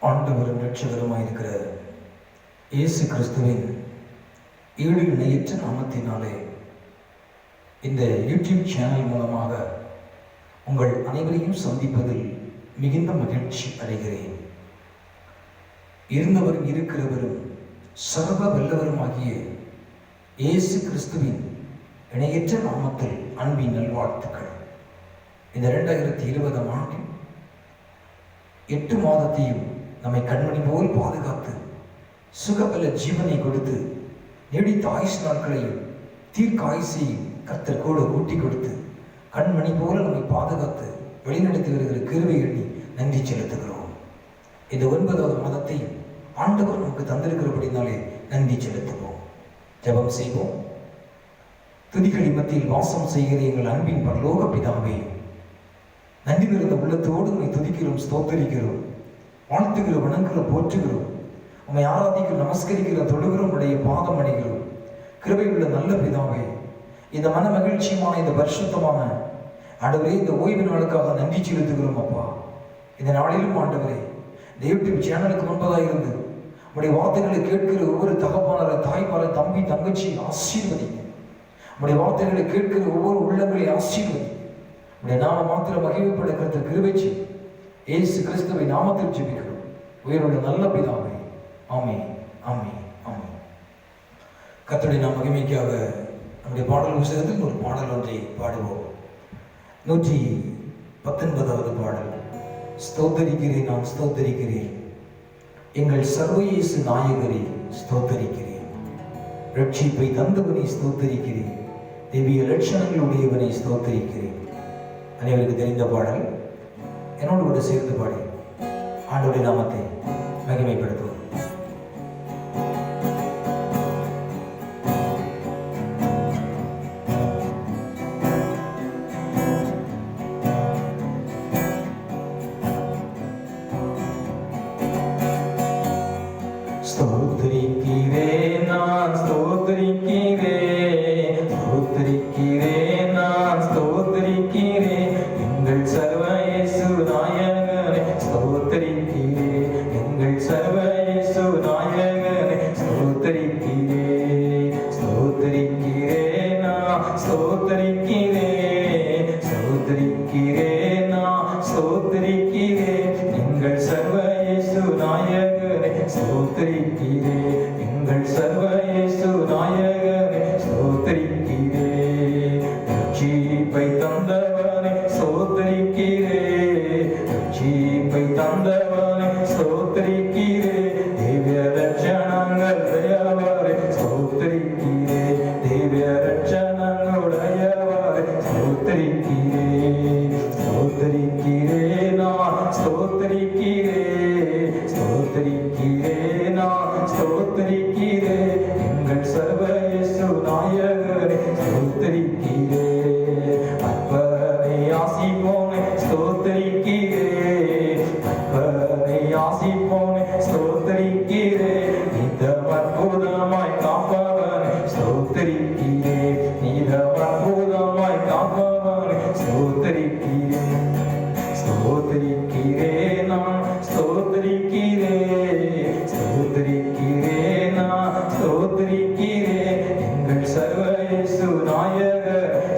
ஆண்டவரும் இரட்சகருமாயிருக்கிற இயேசு கிறிஸ்துவின் ஈடு இணையற்ற நாமத்தினாலே இந்த யூடியூப் சேனல் மூலமாக உங்கள் அனைவரையும் சந்திப்பதில் மிகுந்த மகிழ்ச்சி அடைகிறேன். இருந்தவரும் இருக்கிறவரும் சர்வ வல்லவரும் ஆகிய இயேசு கிறிஸ்துவின் இணையற்ற நாமத்தில் அன்பின் நல்வாழ்த்துக்கள். இந்த 2020 ஆண்டில் 8 மாதத்தையும் நம்மை கண்மணி போல் பாதுகாத்து சுகபல ஜீவனை கொடுத்து நீடித்த ஆயுஷ் நாட்களையும் தீர்க்க ஆயுசையும் கர்த்தர் கூட கூட்டி கொடுத்து கண்மணி போல நம்மை பாதுகாத்து வழிநடத்தி வருகிற கிருபை எண்ணி நன்றி செலுத்துகிறோம். இந்த 9வது மாதத்தையும் ஆண்டவர் நமக்கு தந்திருக்கிறபடினாலே நன்றி செலுத்துவோம். ஜெபம் செய்வோம். துதிகளின் மத்தியில் வாசம் செய்கிற எங்கள் அன்பின் பரலோக பிதாவே, நன்றி நிறைந்த உள்ளத்தோடு உண்மை துதிக்கிறோம், ஸ்தோத்தரிக்கிறோம், வாழ்த்துகிறோம், வணங்குகிறோம், போற்றுகிறோம், உண்மை ஆராதிக்கிறோம், நமஸ்கரிக்கிறோம், தொழுகிறோம், உடைய பாதம் அடைகிறோம். கிருபை உள்ள நல்ல பிதாவே, இந்த மன மகிழ்ச்சியமான இந்த பரிசுத்தமான ஆண்டவரே, இந்த ஓய்வு நாளுக்காக நன்றி செலுத்துகிறோம். அப்பா, இந்த நாளிலும் ஆண்டவரே, இந்த யூடியூப் சேனலுக்கு முன்பதாக இருந்து உடைய வார்த்தைகளை கேட்கிற ஒவ்வொரு தகப்பாளரை, தாய்மாரை, தம்பி, தங்கச்சி ஆசீர்வதிங்க. உடைய வார்த்தைகளை கேட்கிற ஒவ்வொரு உள்ளங்களை ஆசீர்வதி. உடைய நாம மாத்திரம் மகிமைப்படுகிறது கிருபை. இயேசு கிறிஸ்துவின் நாமத்தில் ஜெபிக்கிறோம் உயிருள்ள நல்ல பிதாவே. ஆமென், ஆமென், ஆமென். கர்த்தருடைய நாம மகிமைக்காக நம்முடைய பாடல் புத்தகத்தில் ஒரு பாடல் ஒன்றை பாடுவோம். 119வது பாடல். ஸ்தோத்தரிக்கிறேன், நான் ஸ்தோத்தரிக்கிறேன், எங்கள் சர்வ இயேசு நாயகரே ஸ்தோத்தரிக்கிறேன், ரட்சிப்பை தந்தவனை ஸ்தோத்தரிக்கிறேன், திவ்ய லட்சணங்களுடையவனை ஸ்தோத்தரிக்கிறேன். அனைவருக்கு தெரிந்த பாடல். என்னோடு கூட சேர்ந்து பாடி ஆண்டவருடைய நாமத்தை மகிமைப்படுத்துவோம். ஸ்தோத்திரிக்கிறேன், நான் ஸ்தோத்திரிக்கிறேன், ஸ்தோத்திரிக்கிறேன், நான் ஸ்தோத்திரிக்கிறேன், எங்கள் சர்வ இயேசு நாயகனே ஸ்தோத்திரிக்கிறேன், எங்கள் சர்வ இயேசு நாயகனே ஸ்தோத்திரிக்கிறேன், ஸ்தோத்திரிக்கிறேன், நான் ஸ்தோத்திரிக்கிறேன், ஸ்தோத்திரிக்கிறேன், நான் ஸ்தோத்திரிக்கிறேன், எங்கள் சர்வ இயேசு நாயகனே ஸ்தோத்திரிக்கிறேன், எங்கள் சர்வ இயேசு நாயகனே ஸ்தோத்திரிக்கிறேன், ரட்சிப்பை தந்தவனே ஸ்தோத்திரிக்கிறேன், ரட்சிப்பை தந்தவனே ஸ்தோத்திரிக்கிறேன், திவ்ய லட்சணங்கள் உடையவரே ஸ்தோத்திரிக்கிறேன், திவ்ய லட்சணங்களுடையவரே ஸ்தோத்திரிக்கிறேன், ஸ்தோத்திரிக்கிறேன், நான் ஸ்தோத்திரிக்கிறேன், ஸ்தோத்திரிக்கிறேன், நான் ஸ்தோத்திரிக்கிறேன், எங்கள் சர்வ இயேசு நாயகரே ஸ்தோத்திரிக்கிறேன், அற்பனை ஆசிப்போனே ஸ்தோத்திரிக்கிறேன், அற்பனை ஆசிப்போனே ஸ்தோத்திரிக்கிறேன், நிதம் அற்புதமாய் காப்பவனே ஸ்தோத்திரிக்கிறேன், நிதம் அற்புதமாய் காப்பவனே ஸ்தோத்திரிக்கிறேன், ஸ்தோத்திரிக்கிறேன், நான் ஸ்தோத்திரிக்கிறேன், ஸ்தோத்திரிக்கிறேன், நான் ஸ்தோத்திரிக்கிறேன், எங்கள் சர்வ இயேசு நாயக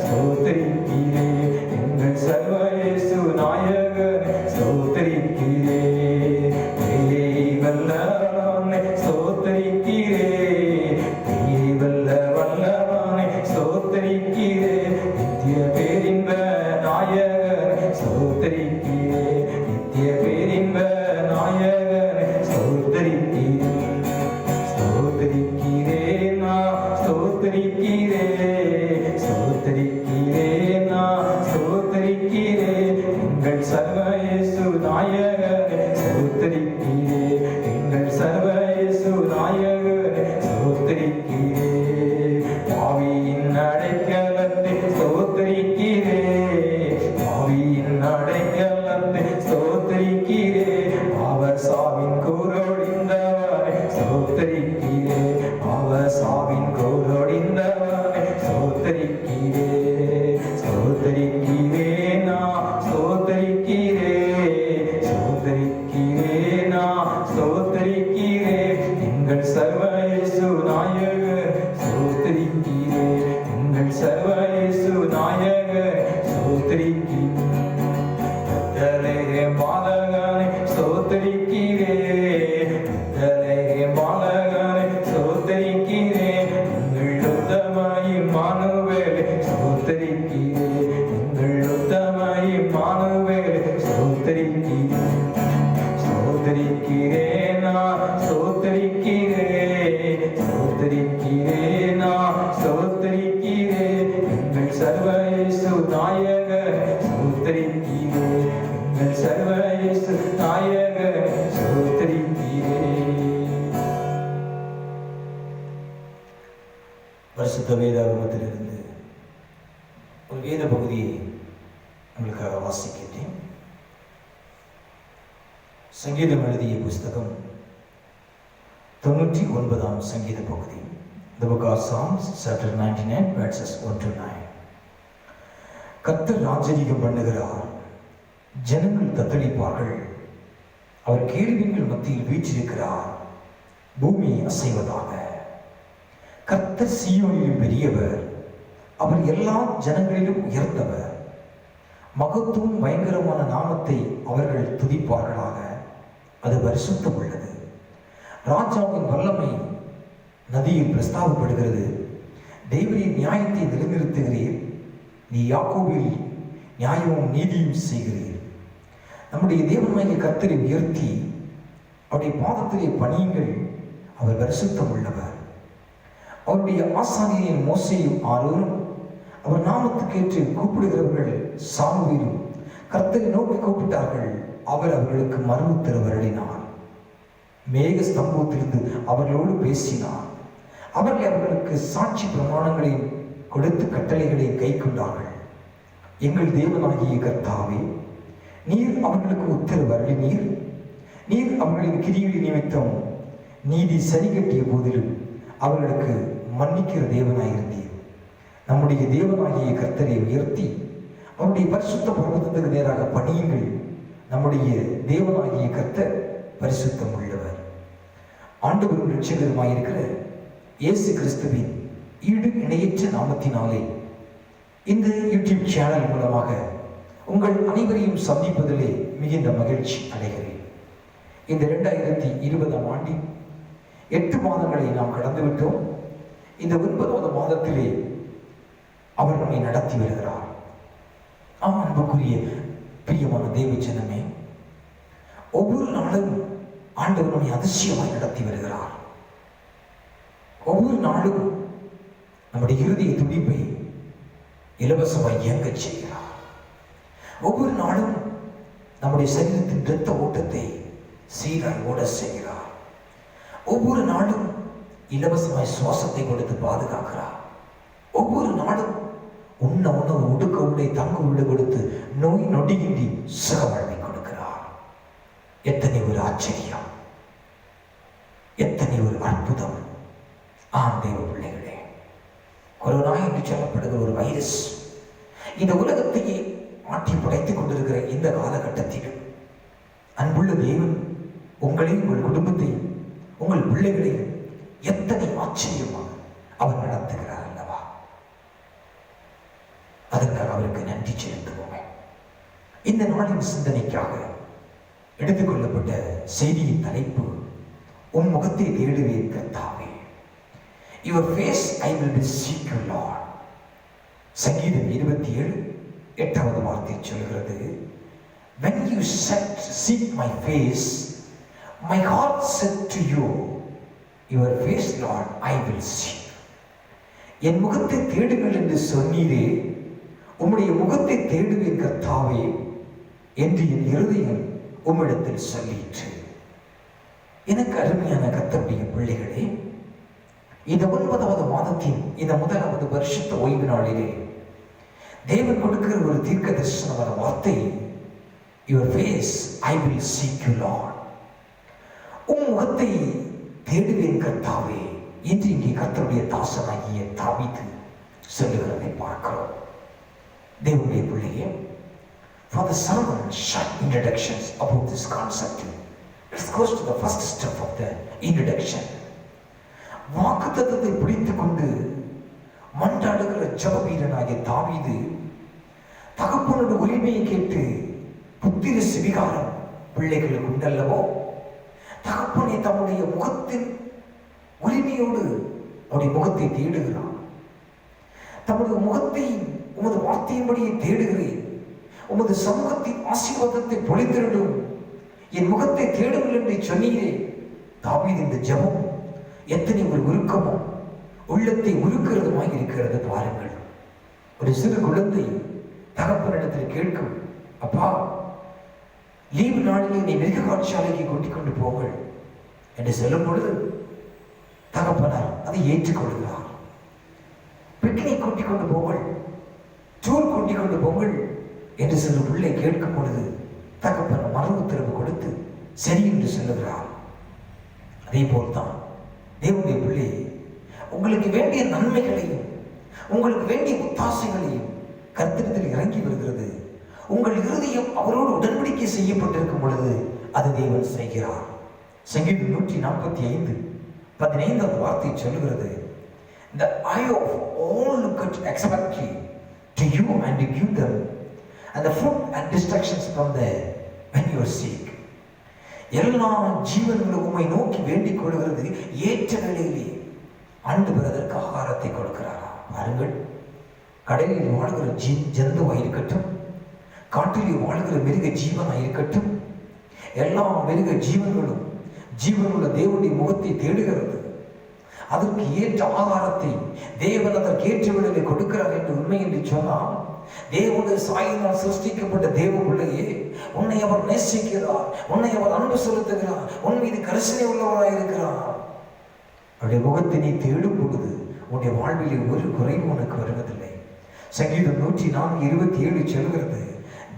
ஸ்தோத்திரிக்கிறேன், எங்கள் சர்வ இயேசு நாயக ஸ்தோத்திரிக்கிறேன், வல்லவனே ஸ்தோத்திரிக்கிறேன், வல்லவனே ஸ்தோத்திரிக்கிறேன், நித்திய பேரின்ப நாயகனே ஸ்தோத்திரிக்கிறேன், நித்திய பேரின்ப நாயகனே ஸ்தோத்திரிக்கிறேன், ஸ்தோத்திரிக்கிறேன், நான் ஸ்தோத்திரிக்கிறேன், ஸ்தோத்திரிக்கிறேன், நான் ஸ்தோத்திரிக்கிறேன், எங்கள் சர்வ இயேசு நாயகனே ஸ்தோத்திரிக்கிறேன், எங்கள் சர்வ இயேசு நாயகனே ஸ்தோத்திரிக்கிறேன், ஆவியின் அடைக்கலத்தை ஸ்தோத்திரிக்கிறேன், ஆவியின் அடைக்கலத்தை ஸ்தோத்திரிக்கிறேன், அவர் சாவின் கூரோடிந்தவனை ஸ்தோத்திரிக்கிறேன், அவர் சாவின் கூரோடிந்தவனை ஸ்தோத்திரிக்கிறேன், ஸ்தோத்திரிக்கிறேன், நான் ஸ்தோத்திரிக்கிறேன், ஸ்தோத்திரி ஸ்தோத்திரிக்கிறேன், மாலகனை ஸ்தோத்திரிக்கிறேன், எங்கள் உத்தமாய் இம்மானுவேலே ஸ்தோத்திரிக்கிறேன், எங்கள் உத்தமாய் இம்மானுவேலே ஸ்தோத்திரிக்கிறேன், ஸ்தோத்திரிக்கிறேன், நான் ஸ்தோத்திரிக்கிறேன், ஸ்தோத்திரிக்கிறேன், நான் ஸ்தோத்திரிக்கிறேன், எங்கள் சர்வ இயேசு நாயக ஸ்தோத்திரிக்கிறேன், எங்கள் சர்வ இயேசு நாயக ஸ்தோத்திரிக்கிறேன். பரிசுத்த வேதாகமத்திலிருந்து ஒரு வேத பகுதியை உங்களுக்காக வாசிக்கின்றேன். சங்கீதம் எழுதிய புஸ்தகம் 99ஆம் சங்கீத பகுதி. The book of Psalms, chapter 99, verses 1 to 9. கர்த்தர் ராஜரீகம் பண்ணுகிறார், ஜனங்கள் தத்தளிப்பார்கள், அவர் கேள்விகள் மத்தியில் வீற்றிருக்கிறார், பூமி அசைவதாக. கர்த்தர் சீயோனிலும் பெரியவர், அவர் எல்லா ஜனங்களிலும் உயர்ந்தவர், மகத்துவம் பயங்கரமான நாமத்தை அவர்கள் துதிப்பார்களாக, அது பரிசுத்தம் உள்ளது. ராஜாவின் வல்லமை நதியில் பிரஸ்தாபப்படுகிறது. தேவரின் நியாயத்தை நிலைநிறுத்துகிறீர், நீ யாக்கோபில் நியாயமும் நீதியும் செய்கிறீர். நம்முடைய தேவனாகிய கர்த்தரை உயர்த்தி அவருடைய பாதத்திலே பணியுங்கள், அவர் பரிசுத்தம் உள்ளவர். அவருடைய ஆசாரியரின் மோசேயும் ஆரோனும் அவர் நாமத்துக்கேற்று கூப்பிடுகிறவர்கள் சாமுவேலும் கர்த்தரை நோக்கி கூப்பிட்டார்கள், அவர் அவர்களுக்கு மறு உத்தரவு அருளினார். மேக ஸ்தம்பத்திலிருந்து அவர்களோடு பேசினார், அவர்கள் அவர்களுக்கு சாட்சி பிரமாணங்களையும் கொடுத்து கட்டளைகளை கை கொண்டார்கள். எங்கள் தேவனாகிய கர்த்தாவே, நீர் அவர்களுக்கு உத்தரவு அருளினீர், நீர் அவர்களின் கிரிகளின் நிமித்தம் நீதி சரி கட்டிய போதிலும் அவர்களுக்கு மன்னிக்கிற தேவனாயிருந்தீர். நம்முடைய தேவனாகிய கர்த்தரை உயர்த்தி அவருடைய பரிசுத்த பர்வதத்துக்கு நேராக பணியுங்கள், நம்முடைய தேவனாகிய கர்த்தர் பரிசுத்தம் உள்ளவர். ஆண்டவரும் இரட்சகருமாயிருக்கிற இயேசு கிறிஸ்துவின் ஈடு இணையற்ற நாமத்தினாலே இந்த யூடியூப் சேனல் மூலமாக உங்கள் அனைவரையும் சந்திப்பதிலே மிகுந்த மகிழ்ச்சி அடைகிறேன். இந்த 2020ஆம் ஆண்டின் 8 மாதங்களை நாம் கடந்துவிட்டோம். இந்த 9வது மாதத்திலே அவர் நம்மை நடத்தி வருகிறார். அன்புக்குரிய பிரியமான தேவ ஜனமே, ஒவ்வொரு நாளும் ஆண்டவர் நம்மை அதிசயமாய் நடத்தி வருகிறார். ஒவ்வொரு நாளும் நம்முடைய இருதய துடிப்பை இலவசமாய் இயங்கச் செய்கிறார். ஒவ்வொரு நாளும் நம்முடைய சரீரத்தின் இரத்த ஓட்டத்தை சீராய் ஓட செய்கிறார். ஒவ்வொரு நாளும் இலவசமாய் சுவாசத்தை கொடுத்து பாதுகாக்கிறார். ஒவ்வொரு நாளும் உண்ண உணவு, உடுக்க உடை, தங்க உள்ள கொடுத்து நோய் நொடியின்றி சுகவழமை கொடுக்கிறார். எத்தனை ஒரு ஆச்சரியம், எத்தனை ஒரு அற்புதம்! ஆம் தேவ பிள்ளைகளே, கொரோனா என்று சொல்லப்படுகிற ஒரு வைரஸ் இந்த உலகத்தையே ஆட்டி படைத்துக் கொண்டிருக்கிற இந்த காலகட்டத்திலும் அன்புள்ள தேவன் உங்களையும் உங்கள் குடும்பத்தையும் உங்கள் பிள்ளைகளையும் எத்தனை ஆச்சரியமாக அவர் நடத்துகிறார் அல்லவா? அதற்காக அவருக்கு நன்றி செலுத்துவோமே. இந்த நாளின் சிந்தனைக்காக எடுத்துக்கொள்ளப்பட்ட செய்தியின் தலைப்பு, உன் முகத்தை தேடுவேன் கர்த்தாவே. Your face I will seek you Lord. சங்கீதம் 27:8 வார்த்தை சொல்கிறது, when you seek my face, my heart said to you, your face Lord I will seek. என் முகத்தை தேடுங்கள் என்று சொன்னீரே, உம்முடைய முகத்தை தேடுவேன் கர்த்தாவே என்று என் இருதயம் உம்மிடத்தில் சொல்லிற்று. எனக்கு அருமையான கர்த்தருடைய பிள்ளைகளே, இந்த 9வது மாதத்தின் இந்த 1வது வருஷத்த ஓய்வு நாளிலே தேவன் கொடுக்கிற ஒரு தீர்க்க தரிசனமான வார்த்தை, your face I will seek you Lord. உம் முகத்தை தேடுவேன் கர்த்தாவே என்று இங்கே கர்த்தருடைய தாசனாகிய தாவீது சொல்லுகிறதை பார்க்கிறோம். தேவனுடைய பிள்ளையே, for the sermon short introductions about this concept, let's go to the first step of the introduction. வாக்குத்தத்தத்தை பிடித்துக் கொண்டு மன்றாடுகிற ஜெப வீரனாகிய தாவீது தகப்பனோட உரிமையை கேட்டு புத்திர சுவிகாரம் பிள்ளைகளுக்கு உண்டல்லவோ? தகப்பனை தம்முடைய முகத்தின் உரிமையோடு அவருடைய முகத்தை தேடுகிறான். தம்முடைய முகத்தை உமது வார்த்தையின்படியே தேடுகிறேன், உமது சமூகத்தின் ஆசீர்வாதத்தை பொழிந்திடும், என் முகத்தை தேடுங்கள் என்று சொன்னீரே. தாவீது இந்த ஜெபம் எத்தனை ஒரு உருக்கமோ உள்ளத்தை உருக்கிறதுமாக இருக்கிறது பாருங்கள். ஒரு சிறு குழந்தை தகப்பனிடத்தில் கேட்கும், அப்பா லீவு நாளிலே நீ மிருக காட்சியாலைக்கு கூட்டிக் கொண்டு போங்கள் என்று சொல்லும் பொழுது தகப்பனார் அதை ஏற்றுக்கொள்கிறார். பிக்னிக் கூட்டிக் கொண்டு போங்கள், டூர் கூட்டிக் கொண்டு போங்கள் என்று சொல்லும் பிள்ளை கேட்கும் பொழுது தகப்பன் மறு உத்தரவு கொடுத்து சரி என்று சொல்லுகிறார். அதே போல்தான் தேவனுடைய பிள்ளை உங்களுக்கு வேண்டிய நன்மைகளையும் உங்களுக்கு வேண்டிய ஒத்தாசைகளையும் கர்த்தரிடத்தில் இறங்கி வருகிறது. உங்கள் இருதயம் அவரோடு உடன்படிக்கை செய்யப்பட்டிருக்கும் பொழுது அது தேவன் செய்கிறார். சங்கீதம் 145:15 வார்த்தை சொல்லுகிறது, The eye of all look expectantly to you and to give them and the food and distractions from there when you are sick. எல்லா ஜீவன்களும் உம்மை நோக்கி வேண்டிக் கொள்கிறது, ஏற்ற வேளையிலே ஆண்டவர் அதற்கு ஆகாரத்தை கொடுக்கிறாரா? பாருங்கள், கடலில் வாழ்கிற ஜந்துவாக இருக்கட்டும், காட்டிலே வாழ்கிற மிருக ஜீவனாக இருக்கட்டும், எல்லா மிருக ஜீவன்களும் ஜீவனுள்ள தேவனுடைய முகத்தை தேடுகிறது. அதற்கு ஏற்ற ஆகாரத்தை தேவன் அதற்கு ஏற்ற வேளையிலே கொடுக்கிறார் என்று உண்மை என்று சொன்னால், தேவனுடைய சாயினால் சிருஷ்டிக்கப்பட்ட தேவ பிள்ளையே, உன்னை அவர் நேசிக்கிறார், உன்னை அவர் அன்பு செலுத்துகிறார், உன் மீது கரிசனை உள்ளவராக இருக்கிறார். அவருடைய முகத்தை நீ தேடும் பொழுது உன்னுடைய வாழ்விலே ஒரு குறைவு உனக்கு வருவதில்லை. சங்கீதம் 104:27 சொல்கிறது,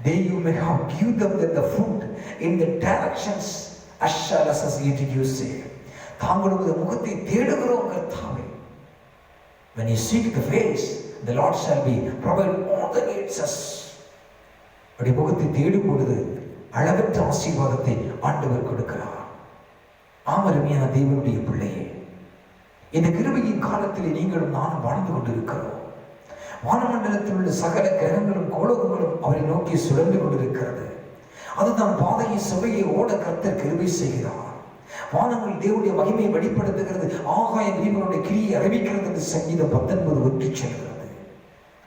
They you may have give them the food in the directions as shall as you say. தாங்களுடைய முகத்தை தேடுகிறோம் கர்த்தாவே. When you seek the face, the Lord shall be provide all the needs us. அவருடைய முகத்தை தேடும் பொழுது அளவற்ற ஆசீர்வாதத்தை ஆண்டவர் கொடுக்கிறார். ஆமருமையான தேவனுடைய பிள்ளையே, இந்த கிருபையின் காலத்திலே நீங்களும் நானும் வாழ்ந்து கொண்டிருக்கிறோம். வானமண்டலத்தில் உள்ள சகல கிரகங்களும் கோலகங்களும் அவரை நோக்கி சுழன்று கொண்டிருக்கிறது. அதுதான் பாதையை சபையை ஓட கர்த்தர் கிருபை செய்கிறார். வானங்கள் தேவனுடைய மகிமையை வெளிப்படுத்துகிறது, ஆகாய தீபனுடைய கிரியை அறிவிக்கிறது என்று சங்கீதம் 19 ஒற்றி சொல்கிறது.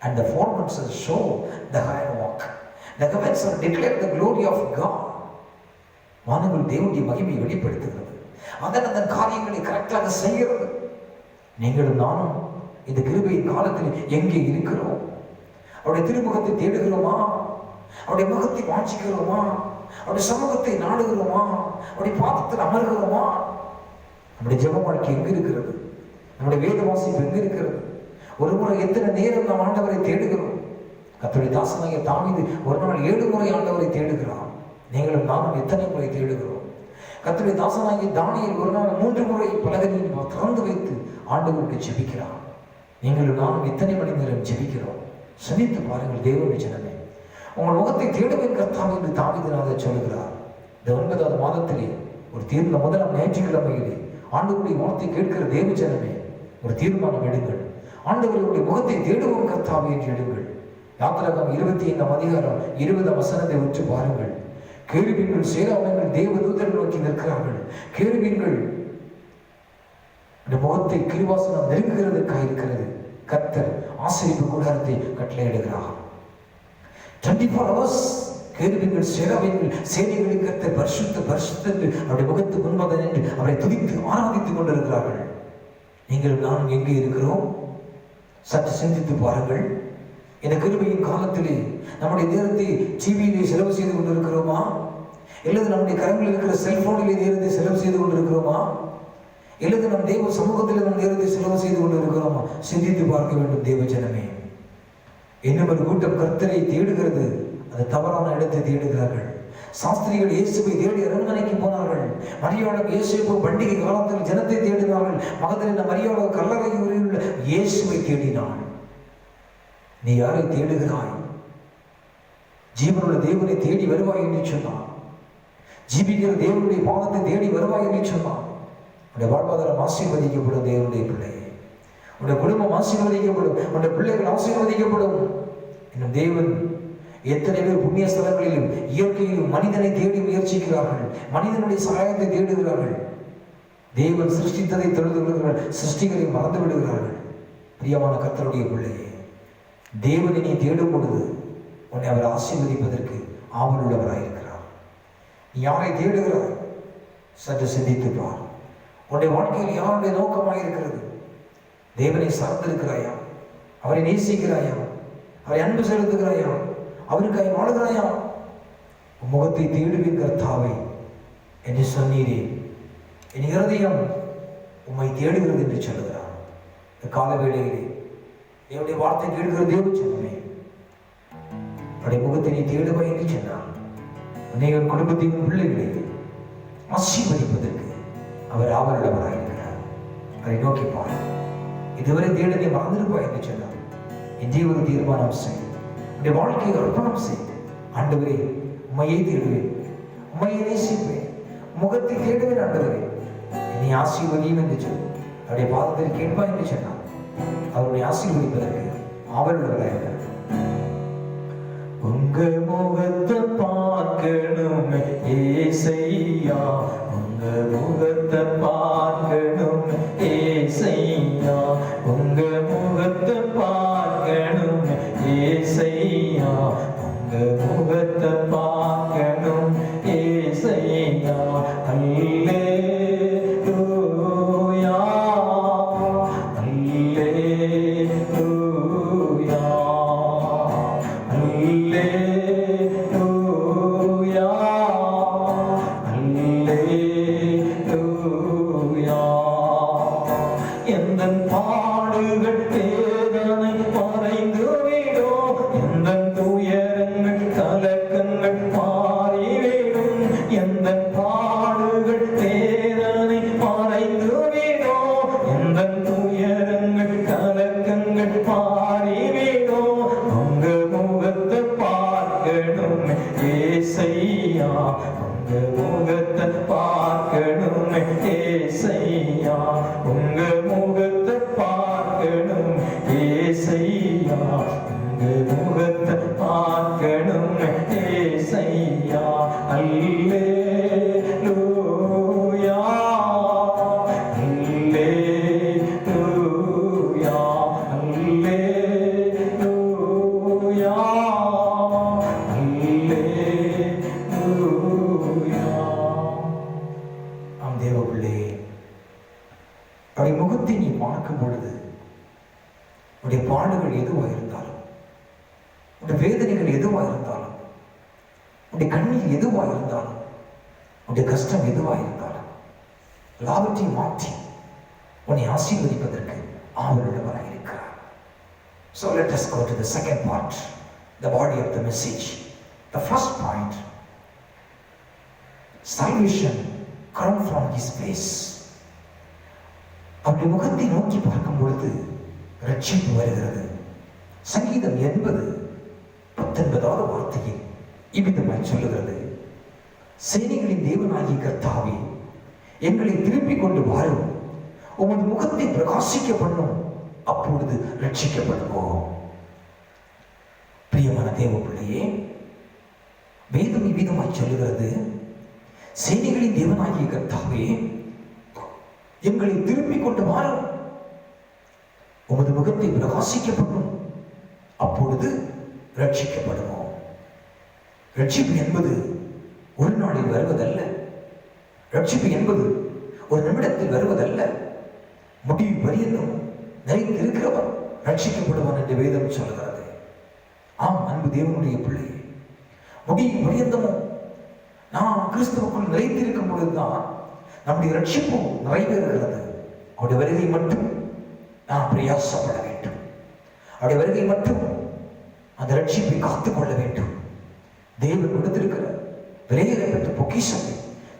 And the foremost show the high walk. The heavens are declare the glory of God. வானங்கள் தேவனுடைய மகிமையை வெளிப்படுத்துகிறது, அதன் காரியங்களை கரெக்டாக செய்கிறது. நீங்களும் நானும் இந்த கிருபையின் காலத்தில் எங்கே இருக்கிறோம்? அவருடைய திருமுகத்தை தேடுகிறோமா? அவருடைய முகத்தை வாஞ்சிக்கிறோமா? அவருடைய சமூகத்தை நாடுகிறோமா? அவருடைய பாதத்தில் அமர்கிறோமா? நம்முடைய ஜெப வாழ்க்கை எங்க இருக்கிறது? நம்முடைய வேத வாசிப்பு எங்க இருக்கிறது? ஒரு முறை எத்தனை நேரம் நாம் ஆண்டவரை தேடுகிறோம்? கர்த்தருடைய தாசனாகிய தாவீது ஒரு நாள் 7 முறை ஆண்டவரை தேடுகிறார். நீங்களும் நானும் எத்தனை முறை தேடுகிறோம்? கர்த்தருடைய தாசனாகிய தானியேல் ஒரு நாள் 3 முறை பலகனில் திறந்து வைத்து ஆண்டவருக்கு ஜெபிக்கிறார். நீங்களும் நானும் எத்தனை மணி நேரம் ஜெபிக்கிறோம்? சிந்தித்து பாருங்கள் தேவனுடைய ஜனமே. உங்கள் முகத்தை தேடுவேன் கர்த்தாவே என்று தாவீதுநாத சொல்கிறார். இந்த 9வது மாதத்திலே ஒரு தீர்ந்த முதலாம் ஞாயிற்றுக்கிழமையிலே ஆண்டவருடைய வார்த்தை கேட்கிற தேவ ஜனமே, ஒரு தீர்மானம் எடுங்கள். ஆண்டவருடைய முகத்தை தேடுவோம் கர்த்தாவே என்று எடுங்கள். யாத்திராகமம் 25:20 உற்று பாருங்கள். கேருபீன்கள் சேராமங்கள் தேவதூதர்கள் நோக்கி நிற்கிறார்கள். கேருபீன்கள் இந்த முகத்தை கிருபாசனம் நெருங்குகிறதற்காக இருக்கிறது. கர்த்தர் ஆசரிப்பு கூடாரத்தை கட்டளையிடுகிறார். 24 hours கேருபீன்கள் சேராபீன்கள் சேனைகளின் கர்த்தர் பரிசுத்த பரிசுத்த என்று அவருடைய முகத்துக்கு முன்பாக நின்று அவரை துதித்து ஆராதித்துக் கொண்டிருக்கிறார்கள். நீங்கள் நான் எங்கே இருக்கிறோம்? சற்று சிந்தித்து பாருங்கள். இந்த கிருபையின் காலத்திலே நம்முடைய நேரத்தை டிவியிலே செலவு செய்து கொண்டிருக்கிறோமா? அல்லது நம்முடைய கரங்களில் இருக்கிற செல்போனிலே நேரத்தை செலவு செய்து கொண்டிருக்கிறோமா? அல்லது நம் தேவ சமூகத்தில் நம் நேரத்தை செலவு செய்து கொண்டிருக்கிறோமா? சிந்தித்து பார்க்க வேண்டும் தேவ ஜனமே. இன்னும் ஒரு கூட்டம் கர்த்தரை தேடுகிறது, அது தவறான இடத்தை தேடுகிறார்கள். சாஸ்திரிகள் இயேசுவை தேடி அரண்மனைக்கு போனார்கள். மரியாளும் இயேசுவை பண்டிகை காலத்தில் ஜனத்தை தேடினார்கள். மகதலின மரியாளோ கல்லறை உள்ள இயேசுவை தேடினாள். நீ யாரை தேடுகிறாய்? ஜீவனுள்ள தேவனை தேடி வருவாய் என்று சொன்னான். ஜீவிக்கிற தேவனுடைய பாதத்தை தேடி வருவாய் என்று சொன்னான். உடைய வாழ்வாதாரம் ஆசீர்வதிக்கப்படும் தேவனுடைய பிள்ளையே. உடைய குடும்பம் ஆசீர்வதிக்கப்படும். உடைய பிள்ளைகள் ஆசீர்வதிக்கப்படும். இன்னும் தேவன் எத்தனை பேர் புண்ணிய ஸ்தலங்களிலும் இயற்கையிலும் மனிதனை தேடி முயற்சிக்கிறார்கள், மனிதனுடைய சகாயத்தை தேடுகிறார்கள். தேவன் சிருஷ்டித்ததை தொழுது விடுகிறார்கள், சிருஷ்டிகளை மறந்து விடுகிறார்கள். பிரியமான கர்த்தருடைய பிள்ளையே, தேவனை நீ தேடும் பொழுது உன்னை அவர் ஆசீர்வதிப்பதற்கு ஆவலுள்ளவராயிருக்கிறார். நீ யாரை தேடுகிறார்? சற்று சிந்தித்து பார். உன்னுடைய வாழ்க்கையில் யாருடைய நோக்கமாக இருக்கிறது? தேவனை சார்ந்திருக்கிறாயா? அவரை நேசிக்கிறாயா? அவரை அன்பு செலுத்துகிறாயா? அவருக்காய் வாழுகிறாயா? முகத்தை தேடுவேன் கர்த்தாவை என்று சொன்னீரே, என் இருதயம் உம்மை தேடுகிறது என்று சொல்லுகிறார். இந்த கால வேளையிலே என்னுடைய வார்த்தை கேட்கிற தேவ சொன்னமே, அவருடைய முகத்தை நீ தேடுவா என்று சொன்னார். உன்னையும் குடும்பத்தையும் பிள்ளைகளை ஆசீர்வதிப்பதற்கு அவர் ஆவலுள்ளவராயிருக்கிறார். அவரை நோக்கி பார். இதுவரை தேட நீ மறந்திருப்பா என்று சொன்னார். இன்றைய ஒரு தீர்மானம் செய், உன்னுடைய வாழ்க்கையை அர்ப்பணம் செய். ஆண்டவரே, உம்மையை தேடுவேன், உம்மையை நேசிப்பேன், முகத்தை தேடுவேன். ஆண்டவரே, என்னை ஆசீர்வதியும் என்று சொல். அவருடைய பாதத்தில் கேட்பா என்று சொன்னார். அவருடைய ஆசீர்வதிப்பதற்கு ஆவலுள்ளவராயிருக்கிறார். உங்க முகத்தை பார்க்கணும் ஏசையா, உங்க முகத்தை பார்க்கணும் ஏசையா, உங்க முகத்தை பார்க்கணும் ஏசையா, உங்க முகத்தை பார்க்கணும் ஏசையா. அல்லேலூயா, அல்லேலூயா, அல்லேலூயா, அல்லேலூயா. எந்தன் பாடுகள் வேதனை மறைந்துவிடும், எந்தன் துயரங்கள் கலக்கங்கள் மாறிவிடும், எந்தன் பாடுகள் வேதனை மறைந்துவிடும், எந்தன் துயரங்கள் கலக்கங்கள் மாறிவிடும். உங்க முகத்தை பார்க்கணும் ஏசையா, உங்க முகத்தை பார்க்கணும் ஏசையா, உங்க முகத்தை பார்க்கணும் ஏசையா, உங்க முகத்தை பார்க்கணும் ஏசையா. அல்லேலூயா, அல்லேலூயா, அல்லேலூயா, அல்லேலூயா. ஆம் தேவ பிள்ளையே, அவருடைய முகத்தை நீ பார்க்கும் பொழுது உன்னுடைய பாடுகள் எதுவாக இருந்தாலும், உன்னுடைய வேதனைகள் எதுவாக இருந்தாலும், உன்னுடைய கண்ணீர் எதுவாக இருந்தாலும், உன்னுடைய கஷ்டம் எதுவாக இருந்தாலும் எல்லாவற்றையும் மாற்றி உன்னை ஆசீர்வதிப்பதற்கு ஆவலுள்ளவராக இருக்கிறார். So let us go to the second part, the body of the message. The first point, salvation comes from his face. அவருடைய முகத்தை நோக்கி பார்க்கும் பொழுது ரட்சிப்பு வருகிறது. சங்கீதம் 80:19 வார்த்தையில் இவ்விதமாய் சொல்லுகிறது, சேனைகளின் தேவனாகிய கர்த்தாவே, எங்களை திருப்பிக் கொண்டு வாரும், உமது முகத்தை பிரகாசிக்க பண்ணும், அப்பொழுது ரட்சிக்கப்படுவோம். பிரியமான தேவ பிள்ளையே, வேதம் இவ்விதமாய் சொல்லுகிறது, சேனைகளின் தேவனாகிய கர்த்தாவே, எங்களை திருப்பிக் கொண்டு வாரும், உமது முகத்தை பிரகாசிக்க பண்ணும், அப்பொழுது ரட்சிக்கப்படுவோம். ரட்சிப்பு என்பது ஒரு நாளில் வருவதல்ல. ரட்சிப்பு என்பது ஒரு நிமிடத்தில் வருவதல்ல. முடிவு பரியந்தம் நிலைத்திருக்கிறவன் ரட்சிக்கப்படுவான் என்று வேதம் சொல்கிறது. ஆம் அன்பு தேவனுடைய பிள்ளை, முடிவு பரியந்தமும் நாம் கிறிஸ்துவுக்குள் நிலைத்திருக்கும் பொழுதுதான் நம்முடைய ரட்சிப்பும் நிறைவேறுகிறது. அவருடைய வருகை மட்டும் நாம் பிரயாசப்பட வேண்டும். அவருடைய வருகை மட்டும் அந்த ரட்சிப்பை காத்துக்கொள்ள வேண்டும். தேவன் கொடுத்திருக்கிற விலையேறப்பட்ட பொக்கிஷத்தை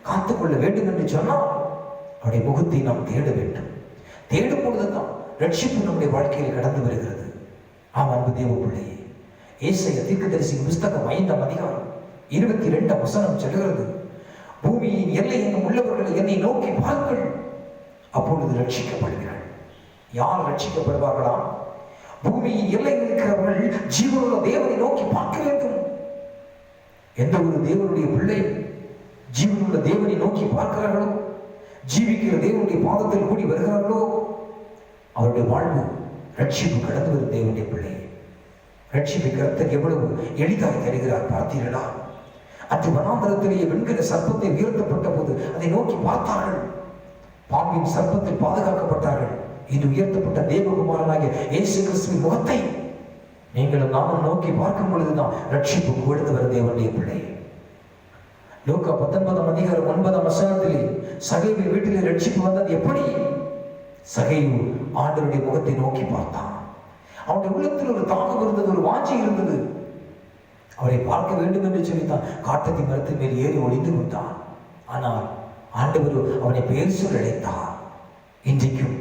காத்துக்கொள்ள வேண்டும் என்று சொன்னால் அவருடைய முகத்தை நாம் தேட வேண்டும். தேடும் பொழுதுதான் ரட்சிப்பு நம்முடைய வாழ்க்கையில் கடந்து வருகிறது. ஆம் அன்பு தேவ பிள்ளையே, ஏசாயா தீர்க்கதரிசியின் புஸ்தகம் 5ஆம் அதிகாரம் 22ஆம் வசனம் சொல்கிறது, பூமியின் எல்லை எங்கும் உள்ளவர்களை என்னை நோக்கி பாருங்கள், அப்பொழுது ரட்சிக்கப்படுகிறார்கள். யார் ரட்சிக்கப்படுவார்களா? பூமியின் எல்லையில் இருக்கிறவர்கள் ஜீவனுள்ள தேவனை நோக்கி பார்க்க வேண்டும். எந்த ஒரு தேவனுடைய பிள்ளை ஜீவனுள்ள தேவனை நோக்கி பார்க்கிறார்களோ, ஜீவிக்கிற தேவனுடைய பாதத்தில் கூடி வருகிறார்களோ, அவருடைய வாழ்வு ரட்சிப்பு கடந்து வரும் தேவனுடைய பிள்ளை. ரட்சிப்பை கர்த்தர் எவ்வளவு எளிதாய் தருகிறார் பார்த்தீர்களா? அன்று வனாந்தரத்திலேயே வெண்கல சர்ப்பத்தை உயர்த்தப்பட்ட போது அதை நோக்கி பார்த்தார்கள். பாம்பின் சர்ப்பத்தில் பாதுகாக்கப்பட்டார்கள். இது உயர்த்தப்பட்ட தேவகுமாரனாகிய இயேசு கிறிஸ்துவின் முகத்தை நீங்களும் நாமும் நோக்கி பார்க்கும் பொழுதுதான் ரட்சிப்பு கொடுத்து வர தேவனுடைய பிள்ளை. லூக்கா 19 அதிகாரம் 9 வசனத்திலே சகைவின் வீட்டிலே ரட்சிப்பு வந்தது எப்படி? சகைவு ஆண்டவருடைய முகத்தை நோக்கி பார்த்தான். அவனுடைய உள்ளத்தில் ஒரு தாகம் இருந்தது, ஒரு வாஞ்சை இருந்தது. அவரை பார்க்க வேண்டும் என்று சொல்லித்தான் காட்டத்தி மரத்தின் மேல் ஏறி ஒளிந்து கொண்டான். ஆனால் ஆண்டவர் அவனை பேர் சொல்லி அழைத்தார். இன்றைக்கும்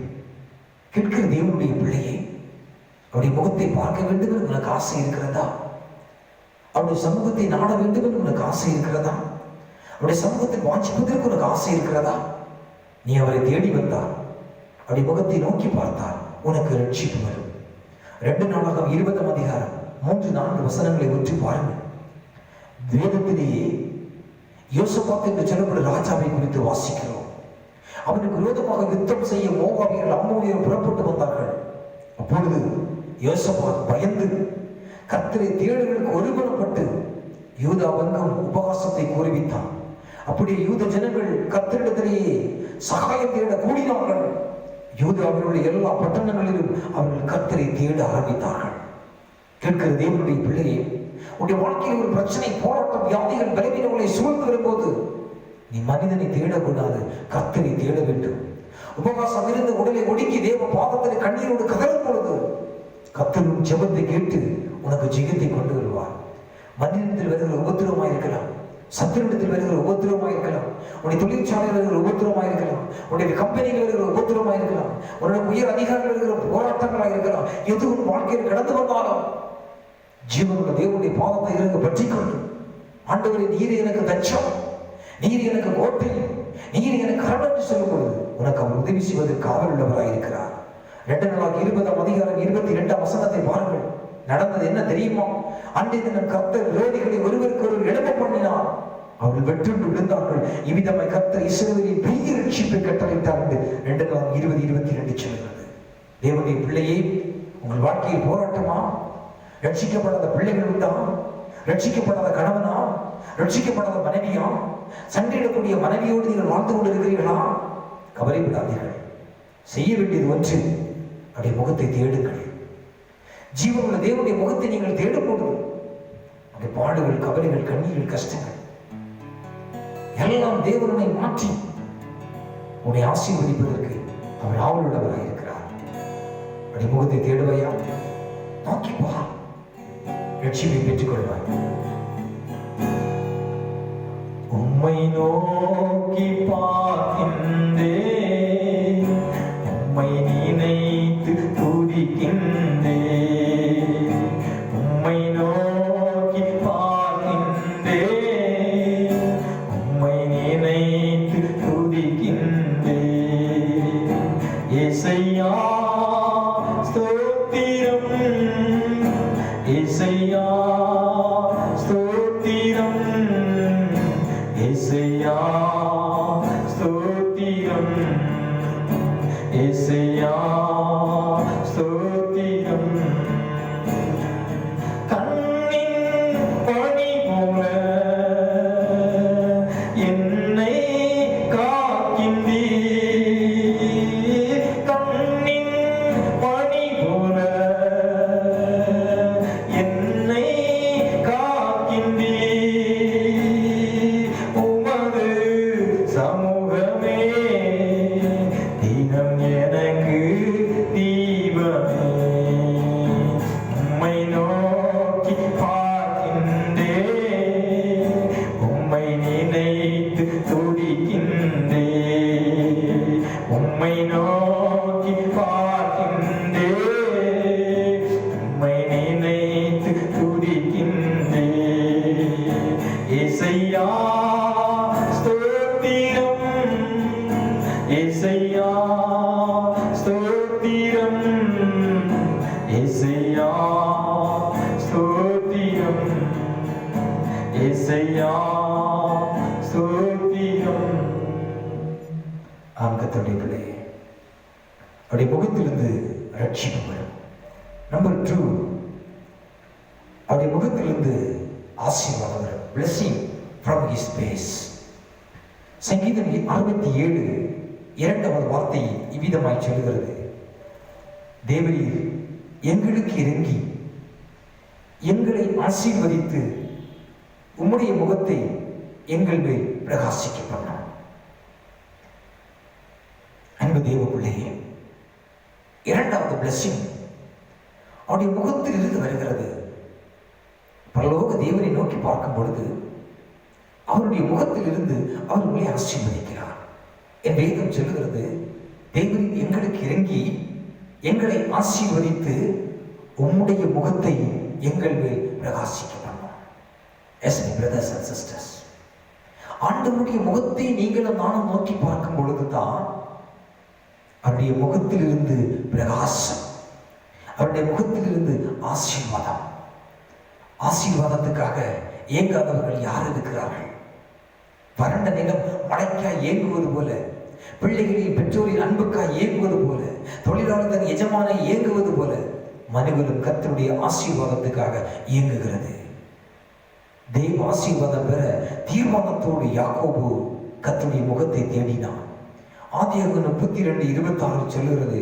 கேட்கிற தேவனுடைய பிள்ளையை அவருடைய முகத்தை பார்க்க வேண்டும் என்று உனக்கு ஆசை இருக்கிறதா? அவருடைய சமூகத்தை நாட வேண்டும் என்று உனக்கு ஆசை இருக்கிறதா? அவருடைய சமூகத்தை வாஞ்சிப்பதற்கு உனக்கு ஆசை இருக்கிறதா? நீ அவரை தேடி வந்தார், அவருடைய முகத்தை நோக்கி பார்த்தால் உனக்கு ரட்சிப்பு வரும். 2 நாளாகம் 20 அதிகாரம் 3-4 வசனங்களை ஒற்றி பாருங்கள். வேதத்திலேயே யோசபாத் என்று சொல்லப்படும் ராஜாவை குறித்து வாசிக்கிறோம். அவனுக்கு விரோதமாக யுத்தம் செய்ய மோவாபியர்கள் அம்மோனியர் புறப்பட்டு வந்தார்கள். அப்பொழுது யோசபாத் பயந்து கர்த்தரை தேடுகளுக்கு ஒருமனப்பட்டு யூதா வங்கம் உபவாசத்தை கூறிவித்தான். அப்படியே யூத ஜனங்கள் கர்த்தரிடத்திலேயே சகாயம் தேட கூடினார்கள். யூதாவினுடைய எல்லா பட்டணங்களிலும் அவர்கள் கர்த்தரை தேட ஆரம்பித்தார்கள். கேட்கிற தேவனுடைய பிள்ளையே, உன்னுடைய வாழ்க்கையில் ஒரு பிரச்சனை, போராட்டம், வியாதிகள், பலவீனங்களை சூழ்ந்து வரும்போது நீ மனிதனை தேடக்கூடாது, கர்த்தரை தேட வேண்டும். உபவாசம் இருந்து உடலை ஒடுக்கி தேவ பாதத்தில் கண்ணீரோடு கதறும் பொழுது கர்த்தரின் ஜெபத்தை கேட்டு உனக்கு ஜெயத்தை கொண்டு வருவார். மனிதத்தில் வருகிற உபத்திரவமாக இருக்கலாம், சத்திரத்தில் வருகிற உபத்திரவமாக இருக்கலாம், உன்னுடைய தொழிற்சாலையில் வருகிற உபத்திரவமாக இருக்கலாம், உன்னுடைய கம்பெனியில் வருகிற உபத்திரவமாக இருக்கலாம், உன்னுடைய உயர் அதிகாரிகள் வருகிற போராட்டங்களாக இருக்கலாம். எது உன் வாழ்க்கையில் கடந்து வந்தாலும் ஜீவனுள்ள தேவனுடைய பாதத்தை இருந்து பற்றிக்கொண்டு, ஆண்டவரே நீர் எனக்கு தச்சம், நீர் எனக்கு கோட்டை, நீர் எனக்கு கரணம் என்று சொல்லும் பொழுது உனக்கு அவர் உதவி செய்வதற்கு காவல் உள்ளவராக இருக்கிறார். 2 நாளாக 20 அதிகாரம் 22 வசனத்தை பாருங்கள். நடந்தது என்ன தெரியுமா? அன்றைய தினம் கர்த்தர் விரோதிகளை ஒருவருக்கு ஒருவர் எழுப்ப பண்ணினார். அவர்கள் வெற்றுண்டு விழுந்தார்கள். இவ்விதமாய் கர்த்தர் இஸ்ரவேலின் பெரிய ரட்சிப்பை கட்டளையிட்டார் என்று 2 நாளாக 20-22 சொல்கிறது. தேவனுடைய பிள்ளையே, உங்கள் வாழ்க்கையில் போராட்டமா? ரட்சிக்கப்படாத பிள்ளைகள் உண்டா? ரட்சிக்கப்படாத கணவனா? ரட்சிக்கப்படாத மனைவியா? சண்டையிடக்கூடிய மனைவியோடு நீங்கள் வாழ்ந்து கொண்டிருக்கிறீர்களா? கவலைப்படாதீர்கள். செய்ய வேண்டியது ஒன்று, அவருடைய முகத்தை தேடுங்கள். ஜீவனுள்ள தேவனுடைய முகத்தை நீங்கள் தேடும்போது அந்த பாடுகள், கவலைகள், கண்ணீர்கள், கஷ்டங்கள் எல்லாம் தேவனை மாற்றி உன்னை ஆசீர்வதிப்பதற்கு அவர் ஆவலுள்ளவராக இருக்கிறார். அவருடைய முகத்தை தேடுவையா? நோக்கி பார், ரட்சிப்பை பெற்றுக் கொள்வாய். உம்மை நோக்கி பார்க்கின்றேன், உம்மை நினைத்து துதிக்கின்றேன். உம்மை நோக்கி பார்க்கின்றேன், உம்மை நினைத்து துதிக்கின்றேன். இயேசையா ஸ்தோத்திரம், இயேசையா ஸ்தோத்திரம், இயேசையா ஸ்தோத்திரம், இயேசையா ஸ்தோத்திரம். கண்ணின் பணி போல என்னை காக்கின்றீர், கண்ணின் பணி போல என்னை காக்கின்றீர். உமது சமூகமே தினம் எனக்கு கர்த்தருடைய பிள்ளையே, அவருடைய முகத்திலிருந்து ரட்சிப்பு வரும். நம்பர் 2, அவருடைய முகத்திலிருந்து ஆசீர்வாதம் வரும். blessing from his face. சங்கீதம் 67 2வது வார்த்தை இவ்விதமாய் சொல்லுகிறது, தேவரீர் எங்களுக்கு இறங்கி எங்களை ஆசீர்வதித்து உம்முடைய முகத்தை எங்கள் மேல் பிரகாசிக்க பண்ணார். அன்பு தேவ பிள்ளையே, 2வது blessing அவருடைய முகத்தில் இருந்து வருகிறது. பரலோக தேவனை நோக்கி பார்க்கும் பொழுது அவருடைய முகத்தில் இருந்து அவர் உங்களை ஆசீர்வதிக்கிறார். என் வேதம் சொல்லுகிறது, தேவன் எங்களுக்கு இறங்கி எங்களை ஆசீர்வதித்து உம்முடைய முகத்தை எங்கள் மேல் பிரகாசிக்க பண்ணார். S my brothers and sisters, ஆண்டவருடைய முகத்தை நீங்களும் நானும் நோக்கி பார்க்கும் பொழுதுதான் அவருடைய முகத்திலிருந்து பிரகாசம், அவருடைய முகத்திலிருந்து ஆசீர்வாதம். ஆசீர்வாதத்துக்காக ஏங்காதவர்கள் யார் இருக்கிறார்கள்? வறண்ட நிலம் மழைக்காய் ஏங்குவது போல, பிள்ளைகளின் பெற்றோரின் அன்புக்காய் ஏங்குவது போல, தொழிலாளர் தன் எஜமானை ஏங்குவது போல, மனிதர்களும் கர்த்தருடைய ஆசீர்வாதத்துக்காக இயங்குகிறது. தேவ ஆசீர்வாதம் பெற தீர்மானத்தோடு யாக்கோபு கர்த்தருடைய முகத்தை தேடினான். ஆதியாகமம் 32:26 சொல்லுகிறது,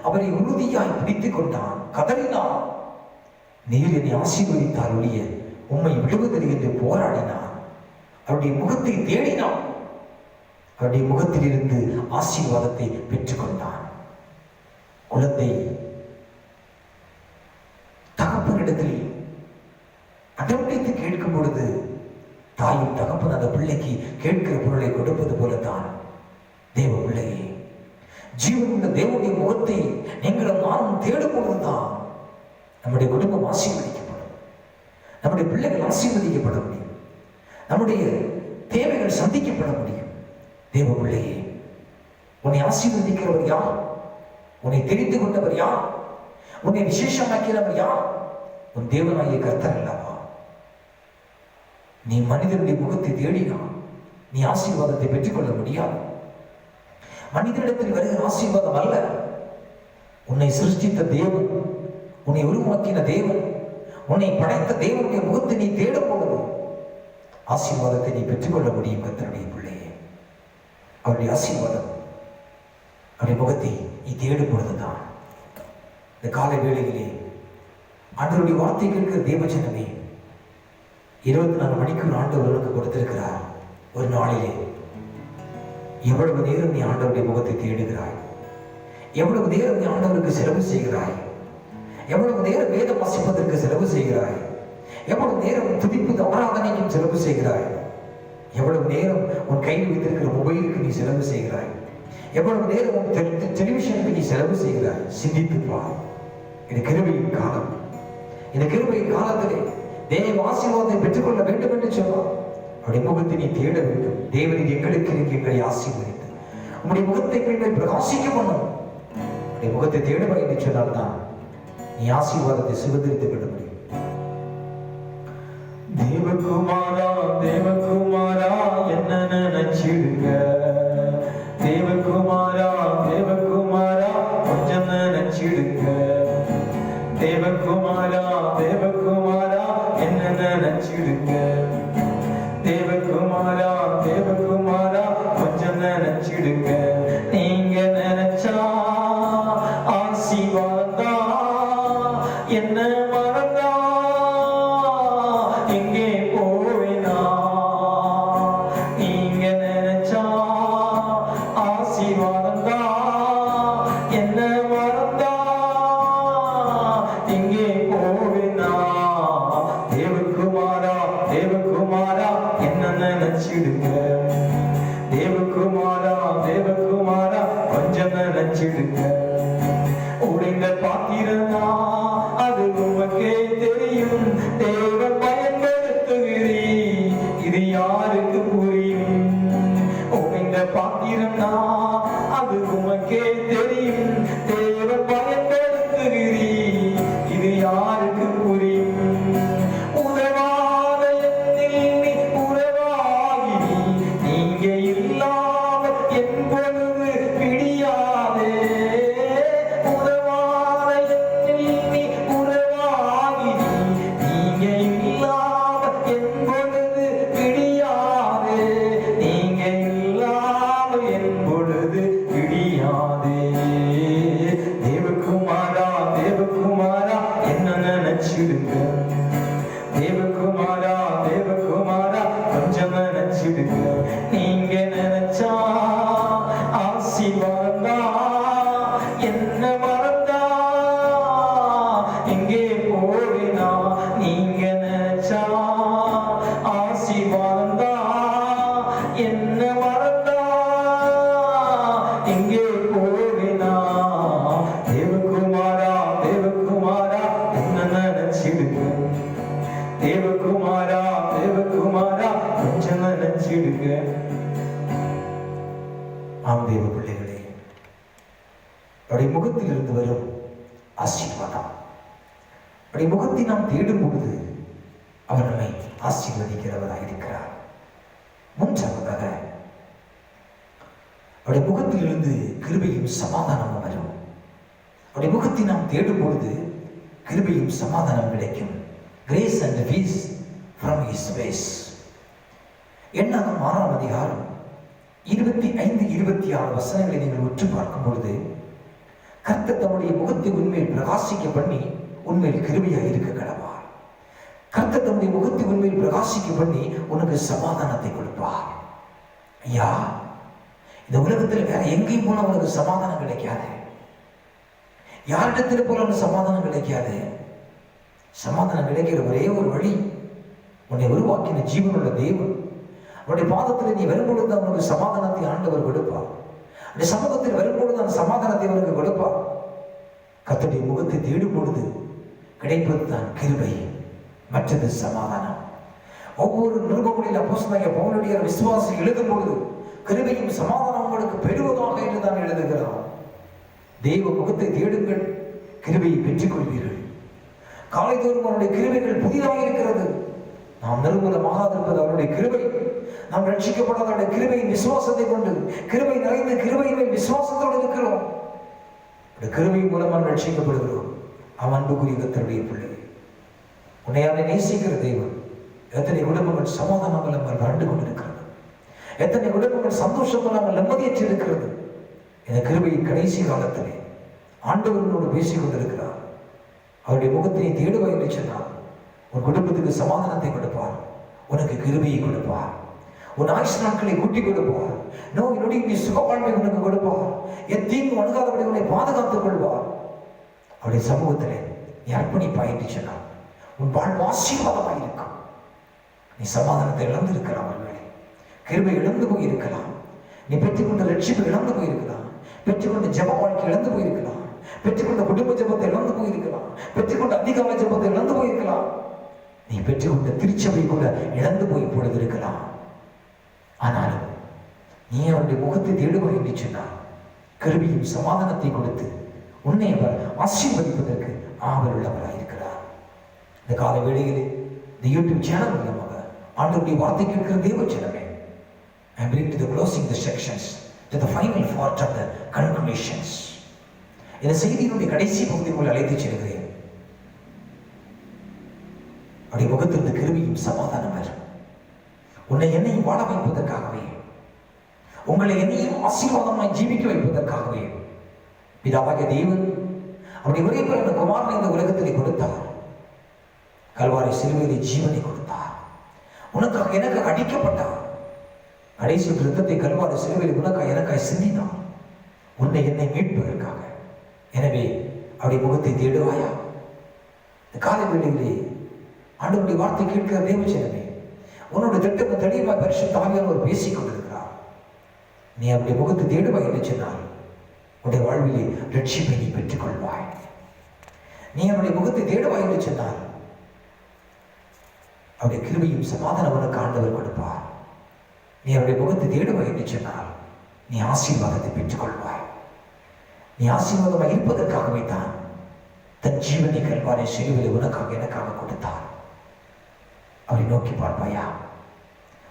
அவரை உறுதியாய் பிடித்துக் கொண்டான், கதறினான், நீர் என்னை ஆசீர்வதித்தால் ஒழிய உம்மை விடுவதில்லை என்று போராடினான். அவருடைய முகத்தை தேடினான், அவருடைய முகத்தில் இருந்து ஆசீர்வாதத்தை பெற்றுக்கொண்டான். குழந்தை தகப்பனிடத்தில் அடம்பிடித்து கேட்கும் பொழுது தாயும் தகப்பன் அந்த பிள்ளைக்கு கேட்கிற பொருளை கொடுப்பது போலத்தான் தேவ பிள்ளையே, ஜீவனுள்ள தேவனுடைய முகத்தை நீங்களும் நானும் தேடும் பொழுதுதான் நம்முடைய குடும்பம் ஆசீர்வதிக்கப்படும், நம்முடைய பிள்ளைகள் ஆசீர்வதிக்கப்பட முடியும், நம்முடைய தேவைகள் சந்திக்கப்பட முடியும். தேவ பிள்ளையே, உன்னை ஆசீர்வதிக்கிறவர் யார்? உன்னை தெரிந்து கொண்டவர் யார்? உன்னை விசேஷமாக்கிறவர் யார்? உன் தேவனாகிய கர்த்தர் அல்லவா? நீ மனிதனுடைய முகத்தை தேடினால் நீ ஆசீர்வாதத்தை பெற்றுக்கொள்ள முடியாது. மனிதனிடத்தில் வருகிற ஆசீர்வாதம் அல்ல, உன்னை சிருஷ்டித்த தேவன், உன்னை உருவாக்கின தேவன், உன்னை படைத்த தேவனுடைய முகத்தை நீ தேடும் பொழுது ஆசீர்வாதத்தை நீ பெற்றுக்கொள்ள முடியும். கர்த்தருடைய பிள்ளையே, அவருடைய ஆசீர்வாதம், அவருடைய முகத்தை நீ தேடும் பொழுதுதான். இந்த காலை வேளையிலே ஆண்டவருடைய வார்த்தை கேட்கிற தேவஜனமே, 24 மணிக்கு ஆண்டவர்களுக்கு கொடுத்திருக்கிறார். ஒரு நாளிலே எவ்வளவு நேரம் நீ ஆண்டவருடைய முகத்தை தேடுகிறாய்? எவ்வளவு நேரம் நீ ஆண்டவருக்கு செலவு செய்கிறாய்? எவ்வளவு நேரம் வேதம் வாசிப்பதற்கு செலவு செய்கிறாய்? எவ்வளவு நேரம் துதிப்பு ஆராதனைக்கும் செலவு செய்கிறாய்? எவ்வளவு நேரம் உன் கையில் வைத்திருக்கிற மொபைலுக்கு நீ செலவு செய்கிறாய்? எவ்வளவு நேரம் உன் டெலிவிஷனுக்கு நீ செலவு செய்கிறாய்? சிந்தித்து பார். இது கிருபையின் காலம். இந்த கிருபையின் காலத்திலே தேவ ஆசீர்வாதத்தை பெற்றுக்கொள்ள வேண்டும் என்று சொன்னார். அவருடைய முகத்தை நீ தேட வேண்டும். தேவனின் எங்களுக்கு எங்களை ஆசீர்வதித்து உங்களுடைய முகத்தை எங்கள் பிரகாசிக்க பண்ணும். அவருடைய முகத்தை தேடுவாய் என்று சொன்னால்தான் நீ ஆசீர்வாதத்தை சுதந்திரித்துக் கொள்ள முடியும். தேவகுமாரா தேவகுமாரா என்ன நினைச்சிடுங்க, தேவகுமாரா தேவகுமாரா கொஞ்சம் நினைச்சிடுங்க, தேவகுமாரா தேவகுமாரா என்ன நினைச்சிடுங்க, தேவகுமாரா தேவகுமாரா கொஞ்சம் நினைச்சிடுங்க. நீங்க நினைச்சா ஆசீர்வாதா, என்ன மறந்தா எங்கே போவேனா, நீங்க நினைச்சா ஆம் தேவ பிள்ளைகளே, அவருடைய முகத்தில் இருந்து வரும் ஆசீர்வாதம், அவருடைய முகத்தை நாம் தேடும் பொழுது அவர் நம்மை ஆசீர்வதிக்கிறவராக இருக்கிறார். மூன்றாவதாக, அவருடைய முகத்தில் இருந்து கிருபையும் சமாதானமும் வரும். அவருடைய முகத்தை நாம் தேடும் பொழுது கிருபையும் சமாதானம் கிடைக்கும். Grace and peace from his face. எண்ணாகம் 6ஆம் அதிகாரம் 25-26 வசனங்களை நீங்கள் உற்று பார்க்கும் பொழுது, கர்த்தர் தம்முடைய முகத்தை உண்மையில் பிரகாசிக்க பண்ணி உண்மையில் கிருபையாக இருக்க கடவார். கர்த்தர் தம்முடைய முகத்தை உண்மையில் பிரகாசிக்க பண்ணி உனக்கு சமாதானத்தை கொடுப்பார். ஐயா, இந்த உலகத்தில் வேற எங்கேயும் போன உனக்கு சமாதானம் கிடைக்காது. யாரிடத்தில் போல உனக்கு சமாதானம் கிடைக்காது. சமாதானம் கிடைக்கிற ஒரே ஒரு வழி, உன்னை உருவாக்கின ஜீவனுள்ள தேவன் அவருடைய பாதத்தில் நீ வரும்பொழுது அவனுக்கு சமாதானத்தை ஆண்டவர் கொடுப்பார். அந்த சமூகத்தில் வரும்பொழுது அந்த சமாதானத்தை அவனுக்கு கொடுப்பார். கர்த்தருடைய முகத்தை தேடும் பொழுது கிடைப்பது தான் கிருபை, மற்றது சமாதானம். ஒவ்வொரு நிருபங்களில் அப்போஸ்தலனாகிய பவுலுடைய விசுவாசி எழுதும் பொழுது கிருபையும் சமாதானம் உங்களுக்கு பெறுவதாக என்று தான் எழுதுகிறார். தெய்வ முகத்தை தேடுங்கள், கிருபையை பெற்றுக் கொள்வீர்கள். காலைதோறும் அவருடைய கிருபைகள் புதிதாக இருக்கிறது. நாம் நிர்மூலமாகாதிருப்பது அவருடைய கிருபை. நாம் ரட்சிக்கப்படாத அவருடைய கிருபையின் விசுவாசத்தை கொண்டு, கிருபை நிறைந்த கிருபையின் விசுவாசத்தோடு இருக்கிறோம். கிருபையின் மூலமாக ரட்சிக்கப்படுகிறோம். அவன் அன்புக்குரிய கர்த்தருடைய பிள்ளை, உன்னையாலே நேசிக்கிற தெய்வம். எத்தனை குடும்பங்கள் சமாதானம் இல்லாமல் வறண்டு கொண்டிருக்கிறது, எத்தனை குடும்பங்கள் சந்தோஷம் இல்லாமல் நிம்மதியற்று இருக்கிறது. இந்த கிருபையின் கடைசி காலத்திலே ஆண்டவர்களோடு பேசிக் கொண்டிருக்கிறார். அவருடைய முகத்தை தேடுவாய் என்று சொன்னார். உன் குடும்பத்துக்கு சமாதானத்தை கொடுப்பார், உனக்கு கிருபையை கொடுப்பார், உன் ஆயுஷ் நாட்களை கூட்டி கொடுப்பார், நோய் நொடி சுகவாழ்வை உனக்கு கொடுப்பார், எத்தீங்கு அணுகாதபடி உன்னை பாதுகாத்துக் கொள்வார். அவருடைய சமூகத்திலே நீ அர்ப்பணிப்பாய் என்று சொன்னார். உன் வாழ்வு ஆசீர்வாதமாக இருக்கும். நீ சமாதானத்தை இழந்திருக்கலாம், கிருபை இழந்து போயிருக்கலாம், நீ பெற்றுக்கொண்ட ரட்சிப்பை இழந்து போயிருக்கலாம், பெற்றுக்கொண்ட ஜப வாழ்க்கை இழந்து போயிருக்கலாம், பெற்றுக்கொண்ட குடும்ப ஜபத்தை இழந்து போயிருக்கலாம், பெற்றுக்கொண்ட அதிகார ஜபத்தை இழந்து போயிருக்கலாம், நீ பெற்றுக்கொண்ட திருச்சபை கூட இழந்து போய் பொழுது இருக்கலாம். ஆனாலும் நீ அவருடைய முகத்தை தேடுவாய் என்று சொன்னார். கிருபையும் சமாதானத்தை கொடுத்து உன்னை அவர் ஆசீர்வதிப்பதற்கு ஆவல் உள்ளவராக இருக்கிறார். இந்த கால வேளையிலே இந்த யூடியூப் சேனல் மூலமாக ஆண்டவருடைய வார்த்தை கேட்கிற தேவ ஜனமே, I bring to the closing the sections, to the final part of the conclusions. இந்த செய்தியினுடைய கடைசி பகுதிக்குள் அழைத்து செல்கிறேன். அவருடைய முகத்திலிருந்து கிருபையும் சமாதானம் வரும். உன்னை என்னையும் வாழ வைப்பதற்காகவே, உங்களை என்னையும் ஆசீர்வாதமாய் ஜீவிக்க வைப்பதற்காகவே பிதாவாகிய தேவன் அவருடைய ஒரே பிறந்த குமாரனை இந்த உலகத்திலே கொடுத்தார். கல்வாரி சிலுவையிலே ஜீவனை கொடுத்தார். உனக்காக எனக்கு அடிக்கப்பட்டார். கடைசி இரத்தத்தை கல்வாரி சிலுவையில் உனக்காய் எனக்காய் சிந்தினார், உன்னை என்னை மீட்பதற்காக. எனவே அவருடைய முகத்தை தேடுவாயா? இந்த காலை வேளையிலே ஆண்டவருடைய வார்த்தை கேட்கிற தேவஜனமே, உன்னோட திட்டத்தை தெளிவாய் பரிசுத்த ஆவியானவர் பேசிக் கொண்டிருக்கிறார். நீ அவருடைய முகத்தை தேடுவாய் என்று சொன்னால் உன்னுடைய வாழ்விலே ரட்சிப்பை நீ பெற்றுக் கொள்வாய். நீ அவருடைய முகத்தை தேடுவாய் என்று சொன்னால் அவருடைய கிருபையும் சமாதானம் உனக்கு ஆண்டவர் கொடுப்பார். நீ அவருடைய முகத்தை தேடுவாய் என்று சொன்னால் நீ ஆசீர்வாதத்தை பெற்றுக் கொள்வாய். நீ ஆசீர்வாதமாக இருப்பதற்காகவே தான் தன் ஜீவனை கல்வாரி சிலுவையில் உனக்காக எனக்காக கொடுத்தார். அவரை நோக்கி பார்ப்பாயா?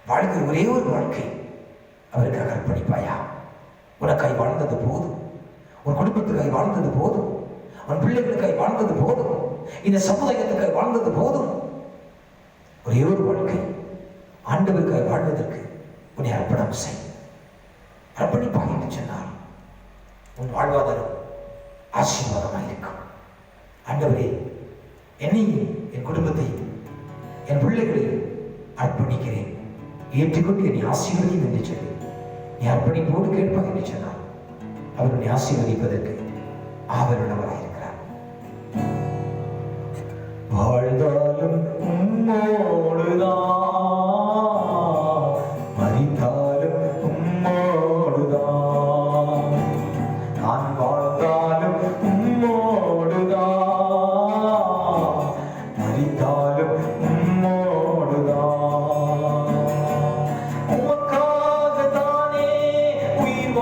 வாழ்கிற ஒரே ஒரு வாழ்க்கை அவருக்காக அர்ப்பணிப்பாயா? உனக்காய் வாழ்ந்தது போதும், உன் குடும்பத்துக்காய் வாழ்ந்தது போதும், உன் பிள்ளைகளுக்காய் வாழ்ந்தது போதும், இந்த சமுதாயத்துக்காய் வாழ்ந்தது போதும். ஒரே ஒரு வாழ்க்கை ஆண்டவருக்காய் வாழ்வதற்கு உன்னை அர்ப்பணம் செய். அர்ப்பணிப்பாய் என்று சொன்னால் உன் வாழ்வாதாரம் ஆசீர்வாதமாக இருக்கும். ஆண்டவரே, என்னையும் என் குடும்பத்தையும் என் பிள்ளைகளையும் அர்ப்பணிக்கிறேன், ஏற்றுக்கொண்டு என்னை ஆசீர்வதியும் என்று சொல்லி நீ அர்ப்பணிப்போடு கேட்பாய் என்று சொன்னால் அவர் உன்னை ஆசீர்வதிப்பதற்கு ஆவலுள்ளவராயிருக்கிறார். வாழ்ந்தாலும் உம்மோடுதான், மரித்தாலும் உம்மோடுதான், நான் வாழ்ந்தாலும் உம்மோடுதான், மரித்தாலும் உம்மோடுதான். உமக்காக தானே உயிர்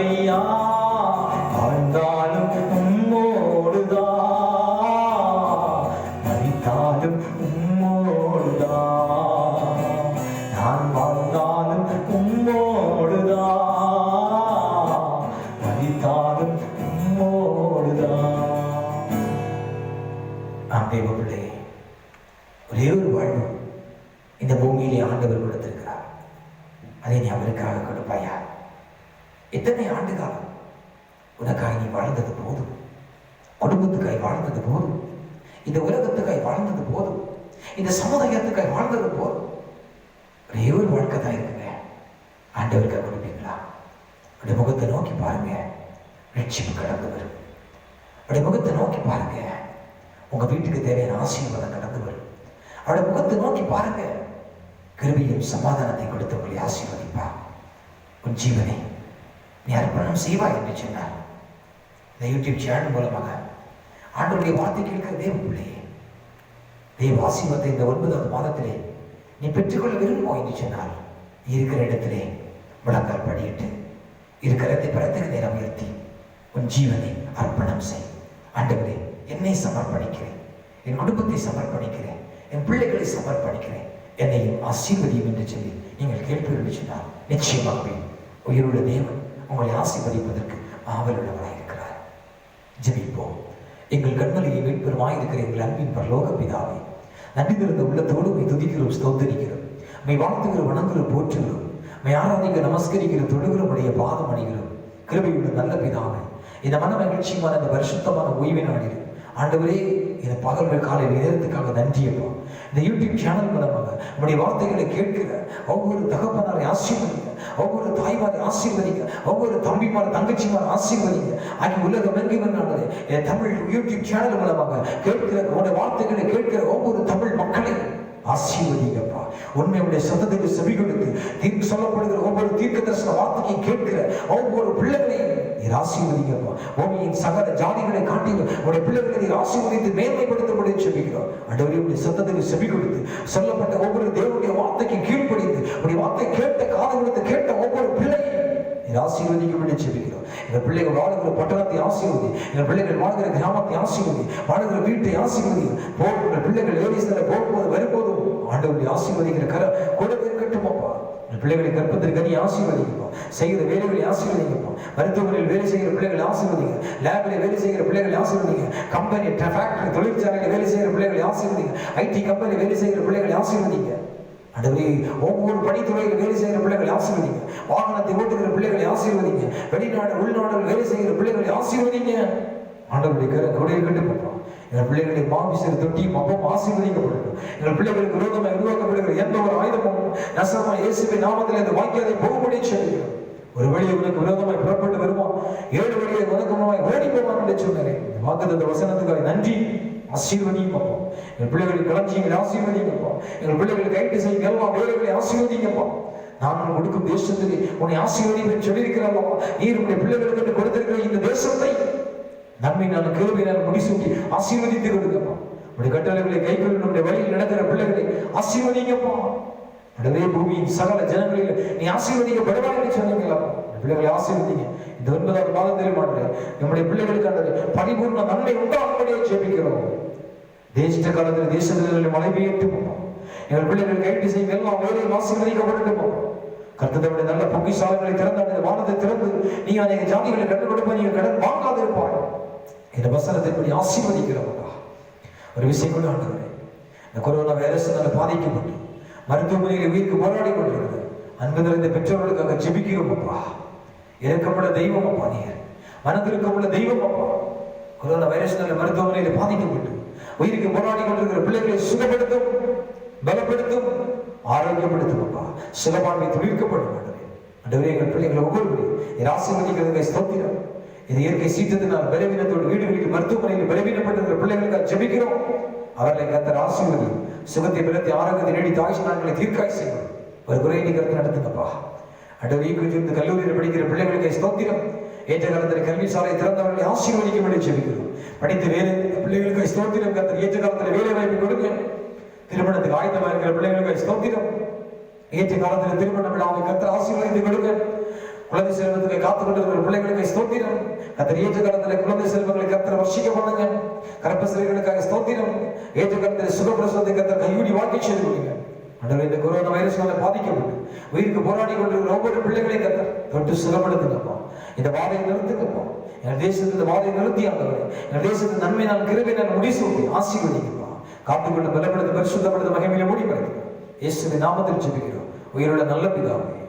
ஐயா, வாழ்ந்தாலும் உம்மோடுதான், மரித்தாலும் உம்மோடுதான். நான் வாழ்ந்தாலும் உம்மோடுதான், மரித்தாலும் உம்மோடுதான். தேவ பிள்ளை, ஒரே ஒரு வாழ்வு இந்த பூமியிலே ஆண்டவர் கொடுத்திருக்கிறார். அதை நீ அவருக்காக கொடுப்பாயா? எத்தனை ஆண்டு காலம் உனக்காக நீ வாழ்ந்தது போதும், குடும்பத்துக்காய் வாழ்ந்தது போதும், இந்த உலகத்துக்காய் வாழ்ந்தது போதும், இந்த சமுதாயத்துக்காய் வாழ்ந்தது போதும். ஒரே ஒரு வாழ்க்கை தான் இருக்குங்க. ஆண்டவருக்காக கொடுப்பீங்களா? அவருடைய முகத்தை நோக்கி பாருங்க, ரட்சிப்பு கடந்து வரும். அவருடைய முகத்தை நோக்கி பாருங்க, உங்க வீட்டுக்கு தேவையான ஆசீர்வாதம் கடந்து வரும். அவருடைய முகத்தை நோக்கி பாருங்க, கிருபையும் சமாதானத்தை கொடுத்து உங்களை ஆசீர்வதிப்பா. உன் ஜீவனை நீ அர்ப்பணம் செய்வாய் என்று சொன்னார். இந்த யூடியூப் சேனல் மூலமாக ஆண்டவருடைய வார்த்தை கேட்கிற தேவ பிள்ளையே, தேவ ஆசீர்வாதத்தை இந்த 9வது மாதத்திலே நீ பெற்றுக்கொள்ள விரும்புவோம் என்று சொன்னால், இருக்கிற இடத்திலே முழங்கால் படியிட்டு இருக்கிறதை பரத்துக்கு நேரம் உயர்த்தி உன் ஜீவனை அர்ப்பணம் செய். ஆண்டவரே, என்னை சமர்ப்பணிக்கிறேன், என் குடும்பத்தை சமர்ப்பணிக்கிறேன், என் பிள்ளைகளை சமர்ப்பணிக்கிறேன், என்னையும் ஆசீர்வதியும் என்று சொல்லி நீங்கள் கேட்பீர்கள் சொன்னால், நிச்சயமாகவே உயிருள்ள தேவன் உங்களை ஆசீர்வதிப்பதற்கு ஆவலுள்ளவராக இருக்கிறார். ஜெபிப்போம். எங்கள் கண்மலையை மீட்பெருமாயிருக்கிற எங்கள் அன்பின் பரலோக பிதாவே, நன்றி திறந்த உள்ளத்தோடு உம்மை துதிக்கிறோம், ஸ்தோத்திரிக்கிறோம், உம்மை வாழ்த்துகிறோம், வணங்குகிறோம், போற்றுகிறோம், உம்மை ஆராதிக்க நமஸ்கரிக்கிறோம், தொழுகிறோம், உடைய பாதம் அணிகிறோம். கிருபையுள்ள நல்ல பிதாவே, இந்த மன மகிழ்ச்சியுமான இந்த பரிசுத்தமான ஓய்வு நாளில் ஆண்டவரே, இந்த பகல்கள் காலை நேரத்துக்காக நன்றியப்பா. இந்த யூடியூப் சேனல் மூலமாக உடைய வார்த்தைகளை கேட்கிற ஒவ்வொரு தகப்பனாரை ஆசீர்வதிங்க, ஒவ்வொரு தாய்மாரை ஆசீர்வதிங்க, ஒவ்வொரு தம்பிமார தங்கச்சிமாரை ஆசீர்வதிங்க. ஆகிய உலகம் எங்கும் நாடு தமிழ் யூடியூப் சேனல் மூலமாக கேட்கிற உடைய வார்த்தைகளை கேட்கிற ஒவ்வொரு தமிழ் மக்களை ஆசீர்வதிங்கப்பா. உண்மையுடைய சத்தத்துக்கு செவி கொடுத்து தீர்ப்பு சொல்லப்படுகிற ஒவ்வொரு தீர்க்க தரிசன வார்த்தையை கேட்கிற ஒவ்வொரு பிள்ளைகளையும் நீர் ஆசீர்வதிங்கப்பா. பூமியின் சகல ஜாதிகளை காட்டி உடைய பிள்ளைகளை நீர் ஆசீர்வதித்து மேன்மைப்படுத்தப்படி செபிக்கிறோம். ஆண்டவரே, உடைய சத்தத்துக்கு செவி கொடுத்து சொல்லப்பட்ட ஒவ்வொரு தேவனுடைய வார்த்தைக்கு கீழ்ப்படிந்து உடைய வார்த்தை கேட்ட காது கொடுத்து கேட்ட ஒவ்வொரு பிள்ளையும் நீர் ஆசீர்வதிக்கும்படி செபிக்கிறோம். எங்கள் பிள்ளைகள் வாழ்கிற பட்டணத்தை ஆசீர்வதி, எங்கள் பிள்ளைகள் வாழ்கிற கிராமத்தை ஆசீர்வதி, வாழ்கிற வீட்டை ஆசீர்வதி. போகிற பிள்ளைகள் லேடிஸ்ல போகும்போது வரும்போதும் ஆண்டவருடைய ஆசீர்வதிக்கிற கர கூட இருக்கட்டும் அப்பா. எங்கள் பிள்ளைகளை கற்பதற்கு நீ ஆசீர்வதிக்கப்பா. செய்கிற வேலைகளை ஆசீர்வதிக்கப்பா. மருத்துவமனையில் வேலை செய்கிற பிள்ளைகளை ஆசீர்வதிங்க, லேபில் வேலை செய்கிற பிள்ளைகளை ஆசீர்வதிங்க, கம்பெனி ஃபேக்டரி தொழிற்சாலையில் வேலை செய்கிற பிள்ளைகளை ஆசீர்வதிங்க, ஐடி கம்பெனி வேலை செய்கிற பிள்ளைகளை ஆசீர்வதிங்க. ஆண்டவரே, ஒவ்வொரு பணித்துறையில் வேலை செய்கிற பிள்ளைகளை ஆசீர்வதிங்க, வாகனத்தை ஓட்டுகிற பிள்ளைகளை ஆசீர்வதிங்க, வெளிநாடு உள்நாடுகள் வேலை செய்கிற பிள்ளைகளை ஆசீர்வதிங்க. ஆண்டவருடைய கொடையை கட்டு போட்டோம். எங்கள் பிள்ளைகளை மாமிசர் தொட்டியும் அப்பம் ஆசீர்வதிக்கப்படட்டும். எங்கள் பிள்ளைகளுக்கு விரோதமாக உருவாக்கப்படுகிற எந்த ஒரு ஆயுதமும் நசமா இயேசுவின் நாமத்தில் அந்த வாக்கியத்தை போகும்படி சொல்லுகிறோம். ஒரு வழியை உனக்கு விரோதமாய் புறப்பட்டு வருவான், 7 வழியை உனக்கு முன்னாய் ஓடி போவான் என்று சொன்னாரே. இந்த வாக்குத்தத்த வசனத்துக்காக நன்றி. ஆசீர்வதியும் அப்பா. எங்கள் பிள்ளைகளை களஞ்சியங்களை ஆசீர்வதிங்கப்பா. எங்கள் பிள்ளைகளை கைட்டு செய்யும் எல்லா வேலைகளை ஆசீர்வதிங்கப்பா. நான் கொடுக்கும் தேசத்துக்கு உன்னை ஆசீர்வதிப்பேன் சொல்லியிருக்கிறல்லா. நீர் உன்னுடைய பிள்ளைகளுக்கு கொடுத்திருக்கிற இந்த தேசத்தை நன்மை நான் கிருபையினால் முடிசூட்டி ஆசீர்வதித்து கொடுங்கப்பா. உடைய கட்டளைகளை கைக்கொள்ள நம்முடைய வழியில் நடக்கிற பிள்ளைகளை ஆசீர்வதிங்கப்பா. கடலே பூமியின் சகல ஜனங்களில் நீ ஆசீர்வதிக்கப்படுவாய் என்று சொன்னீங்களப்பா. பிள்ளைகளை ஆசீர்வதிங்க. இந்த 9வது மாதத்திலே மாட்டேன் நம்முடைய பிள்ளைகளுக்கு பரிபூர்ண நன்மை உண்டாகும்படியே ஜெபிக்கிறோம். தேச காலத்தில் தேசத்தில் மழை பெய்யட்டும். எங்கள் பிள்ளைகள் கைட்டு செய்யும் எல்லா வேலையும் ஆசீர்வதிக்கப்படட்டும். கர்த்தருடைய நல்ல பொக்கிஷாலைகளை திறந்த வானத்தை திறந்து நீ அநேக ஜாதிகளை கற்றுக் கொடுப்ப, நீங்க கடன் வாங்காது இருப்பாய். இந்த வசனத்தின்படி ஆசீர்வதிக்கிறவங்க ஒரு விஷயம் கூட ஆண்டவரே, இந்த கொரோனா வைரஸால பாதிக்கப்பட்டு மருத்துவமனையில் உயிருக்கு போராடி கொண்டிருக்கிறது அன்பு நிறைந்த பெற்றோர்களுக்காக ஜெபிக்கிறோம் அப்பா. இறக்கப்பட தெய்வம் அப்பா, நீர் மனதிற்கமுள்ள தெய்வம் அப்பா. கொரோனா வைரஸ்னால மருத்துவமனையில் பாதிக்கப்பட்டு உயிருக்கு போராடி கொண்டிருக்கிற பிள்ளைகளை சுகப்படுத்தும், பலப்படுத்தும், ஆரோக்கியப்படுத்தும் அப்பா. சுகபான்மை தொழிற்கப்படும் ஆண்டவரே. எங்கள் பிள்ளைகளை ஒவ்வொருவரையும் ஆசீர்வதிக்கிறதுக்கு ஸ்தோத்திரம். இது இயற்கை சீற்றத்தினால் பலவீனத்தோடு வீடுகளில் மருத்துவமனையில் பலவீனப்பட்டிருக்கிற பிள்ளைகளுக்காக ஜெபிக்கிறோம். அவர்களை கர்த்தர் ஆசீர்வதி, சுகத்தை பலத்தை ஆரோக்கியத்தை நீடித்த ஆயுஷ் நாட்களை தீர்க்காய் செய்யும். ஒரு குறையை கருத்து நடத்துங்கப்பா. அடவீக்கு கல்லூரியில் படிக்கிற பிள்ளைகளுக்கு ஸ்தோத்திரம். ஏற்ற காலத்தில் கல்வி சாலை திறந்தவர்களை ஆசீர்வதிக்கும்படி ஜெபிக்கிறோம். படித்த வேலை பிள்ளைகளுக்கு ஸ்தோத்திரம். கர்த்தர் ஏற்ற காலத்தில் வேலை வாய்ப்பு கொடுங்க. திருமணத்துக்கு ஆயத்தமாக இருக்கிற பிள்ளைகளுக்கு ஸ்தோத்திரம். ஏற்ற காலத்தில் திருமண விழாவை கர்த்தர் ஆசீர்வதித்து கொடுங்க. குழந்தை செல்வத்துக்கு காத்துக் கொண்டிருக்கிற பிள்ளைகளுக்கு ஸ்தோத்திரம். கர்த்தர் ஏற்ற காலத்தில் குழந்தை செல்வங்களை கர்த்தர் வர்ஷிக்க பண்ணுங்க. கர்ப்பசிரிகளுக்காக ஸ்தோத்திரம். ஏற்ற காலத்தில் சுகப்பிரசவத்தை கர்த்தர் கையூடி வாழ்க்கை செய்து கொடுங்க. ஆண்டவரே, இந்த கொரோனா வைரஸ்னால பாதிக்கப்பட்டு உயிருக்கு போராடி கொண்டிருக்கிற ஒவ்வொரு பிள்ளைகளையும் கர்த்தர் தொட்டு சுகப்படுத்துங்கப்பா. இந்த வாதையை நிறுத்துங்கப்பா. எங்கள் தேசத்தில் இந்த வாதையை நிறுத்தி ஆண்டவரே, எங்கள் தேசத்தில் நன்மை நாள் கிருபை நாள் முடிசூட்டி ஆசீர்வதிங்கப்பா. காத்துக்கொண்டு பலப்படுத்த பரிசுத்தப்படுத்த மகிமையில மூடிப்படுத்துங்க. இயேசுவின் நாமத்தில் ஜெபிக்கிறோம் உயிருள்ள நல்ல பிதாவே,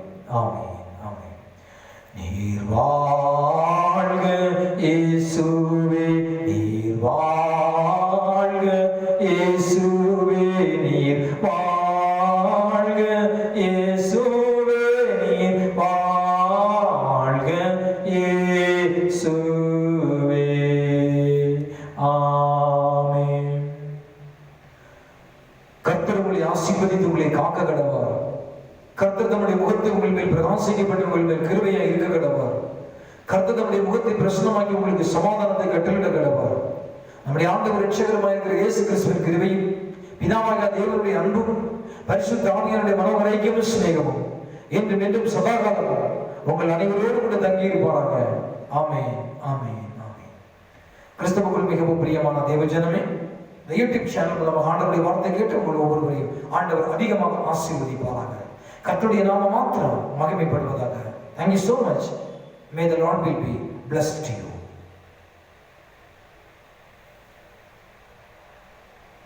ஆமென். நீர் வாழ்க இயேசுவே, நீர் வாழ்க இயேசுவே, நீர் வாழ்க இயேசுவே, நீர் வாழ்க இயேசுவே, ஆமென். கர்த்தர் உங்களை ஆசீர்வதித்து உங்களை காக்க கடவார். கர்த்தர் தம்முடைய முகத்தை உங்கள் மேல் பிரகாசிக்கப்பட்டு உங்கள் மேல் கிருபையாய் இருக்க கடவார். கர்த்தர் தம்முடைய முகத்தை பிரசன்னமாக்கி உங்களுக்கு சமாதானத்தை கட்டளிட கடவார். நம்முடைய ஆண்டவர் இரட்சகருமாய் இருக்கிற இயேசு கிறிஸ்துவின் கிருபையும் பிதாவாகிய தேவனுடைய அன்பும் பரிசுத்த ஆவியானவருடைய மனோரைக்கியமும் சிநேகமும் என்று மீண்டும் சதாகாலமும் உங்கள் அனைவரோடு கூட தங்கி இருப்பாராக. ஆமென், ஆமென், ஆமென். கிறிஸ்துவுக்குள் மிகவும் பிரியமான தேவஜனமே, இந்த யூடியூப் சேனல் மூலமாக ஆண்டவருடைய வார்த்தை கேட்டு உங்கள் ஒவ்வொருவரையும் ஆண்டவர் அதிகமாக ஆசீர்வதிப்பாராக. கர்த்தருடைய நாமம் மாத்திரம் மகிமைப்படுவதாக. Thank you so much. May the Lord will be blessed to you.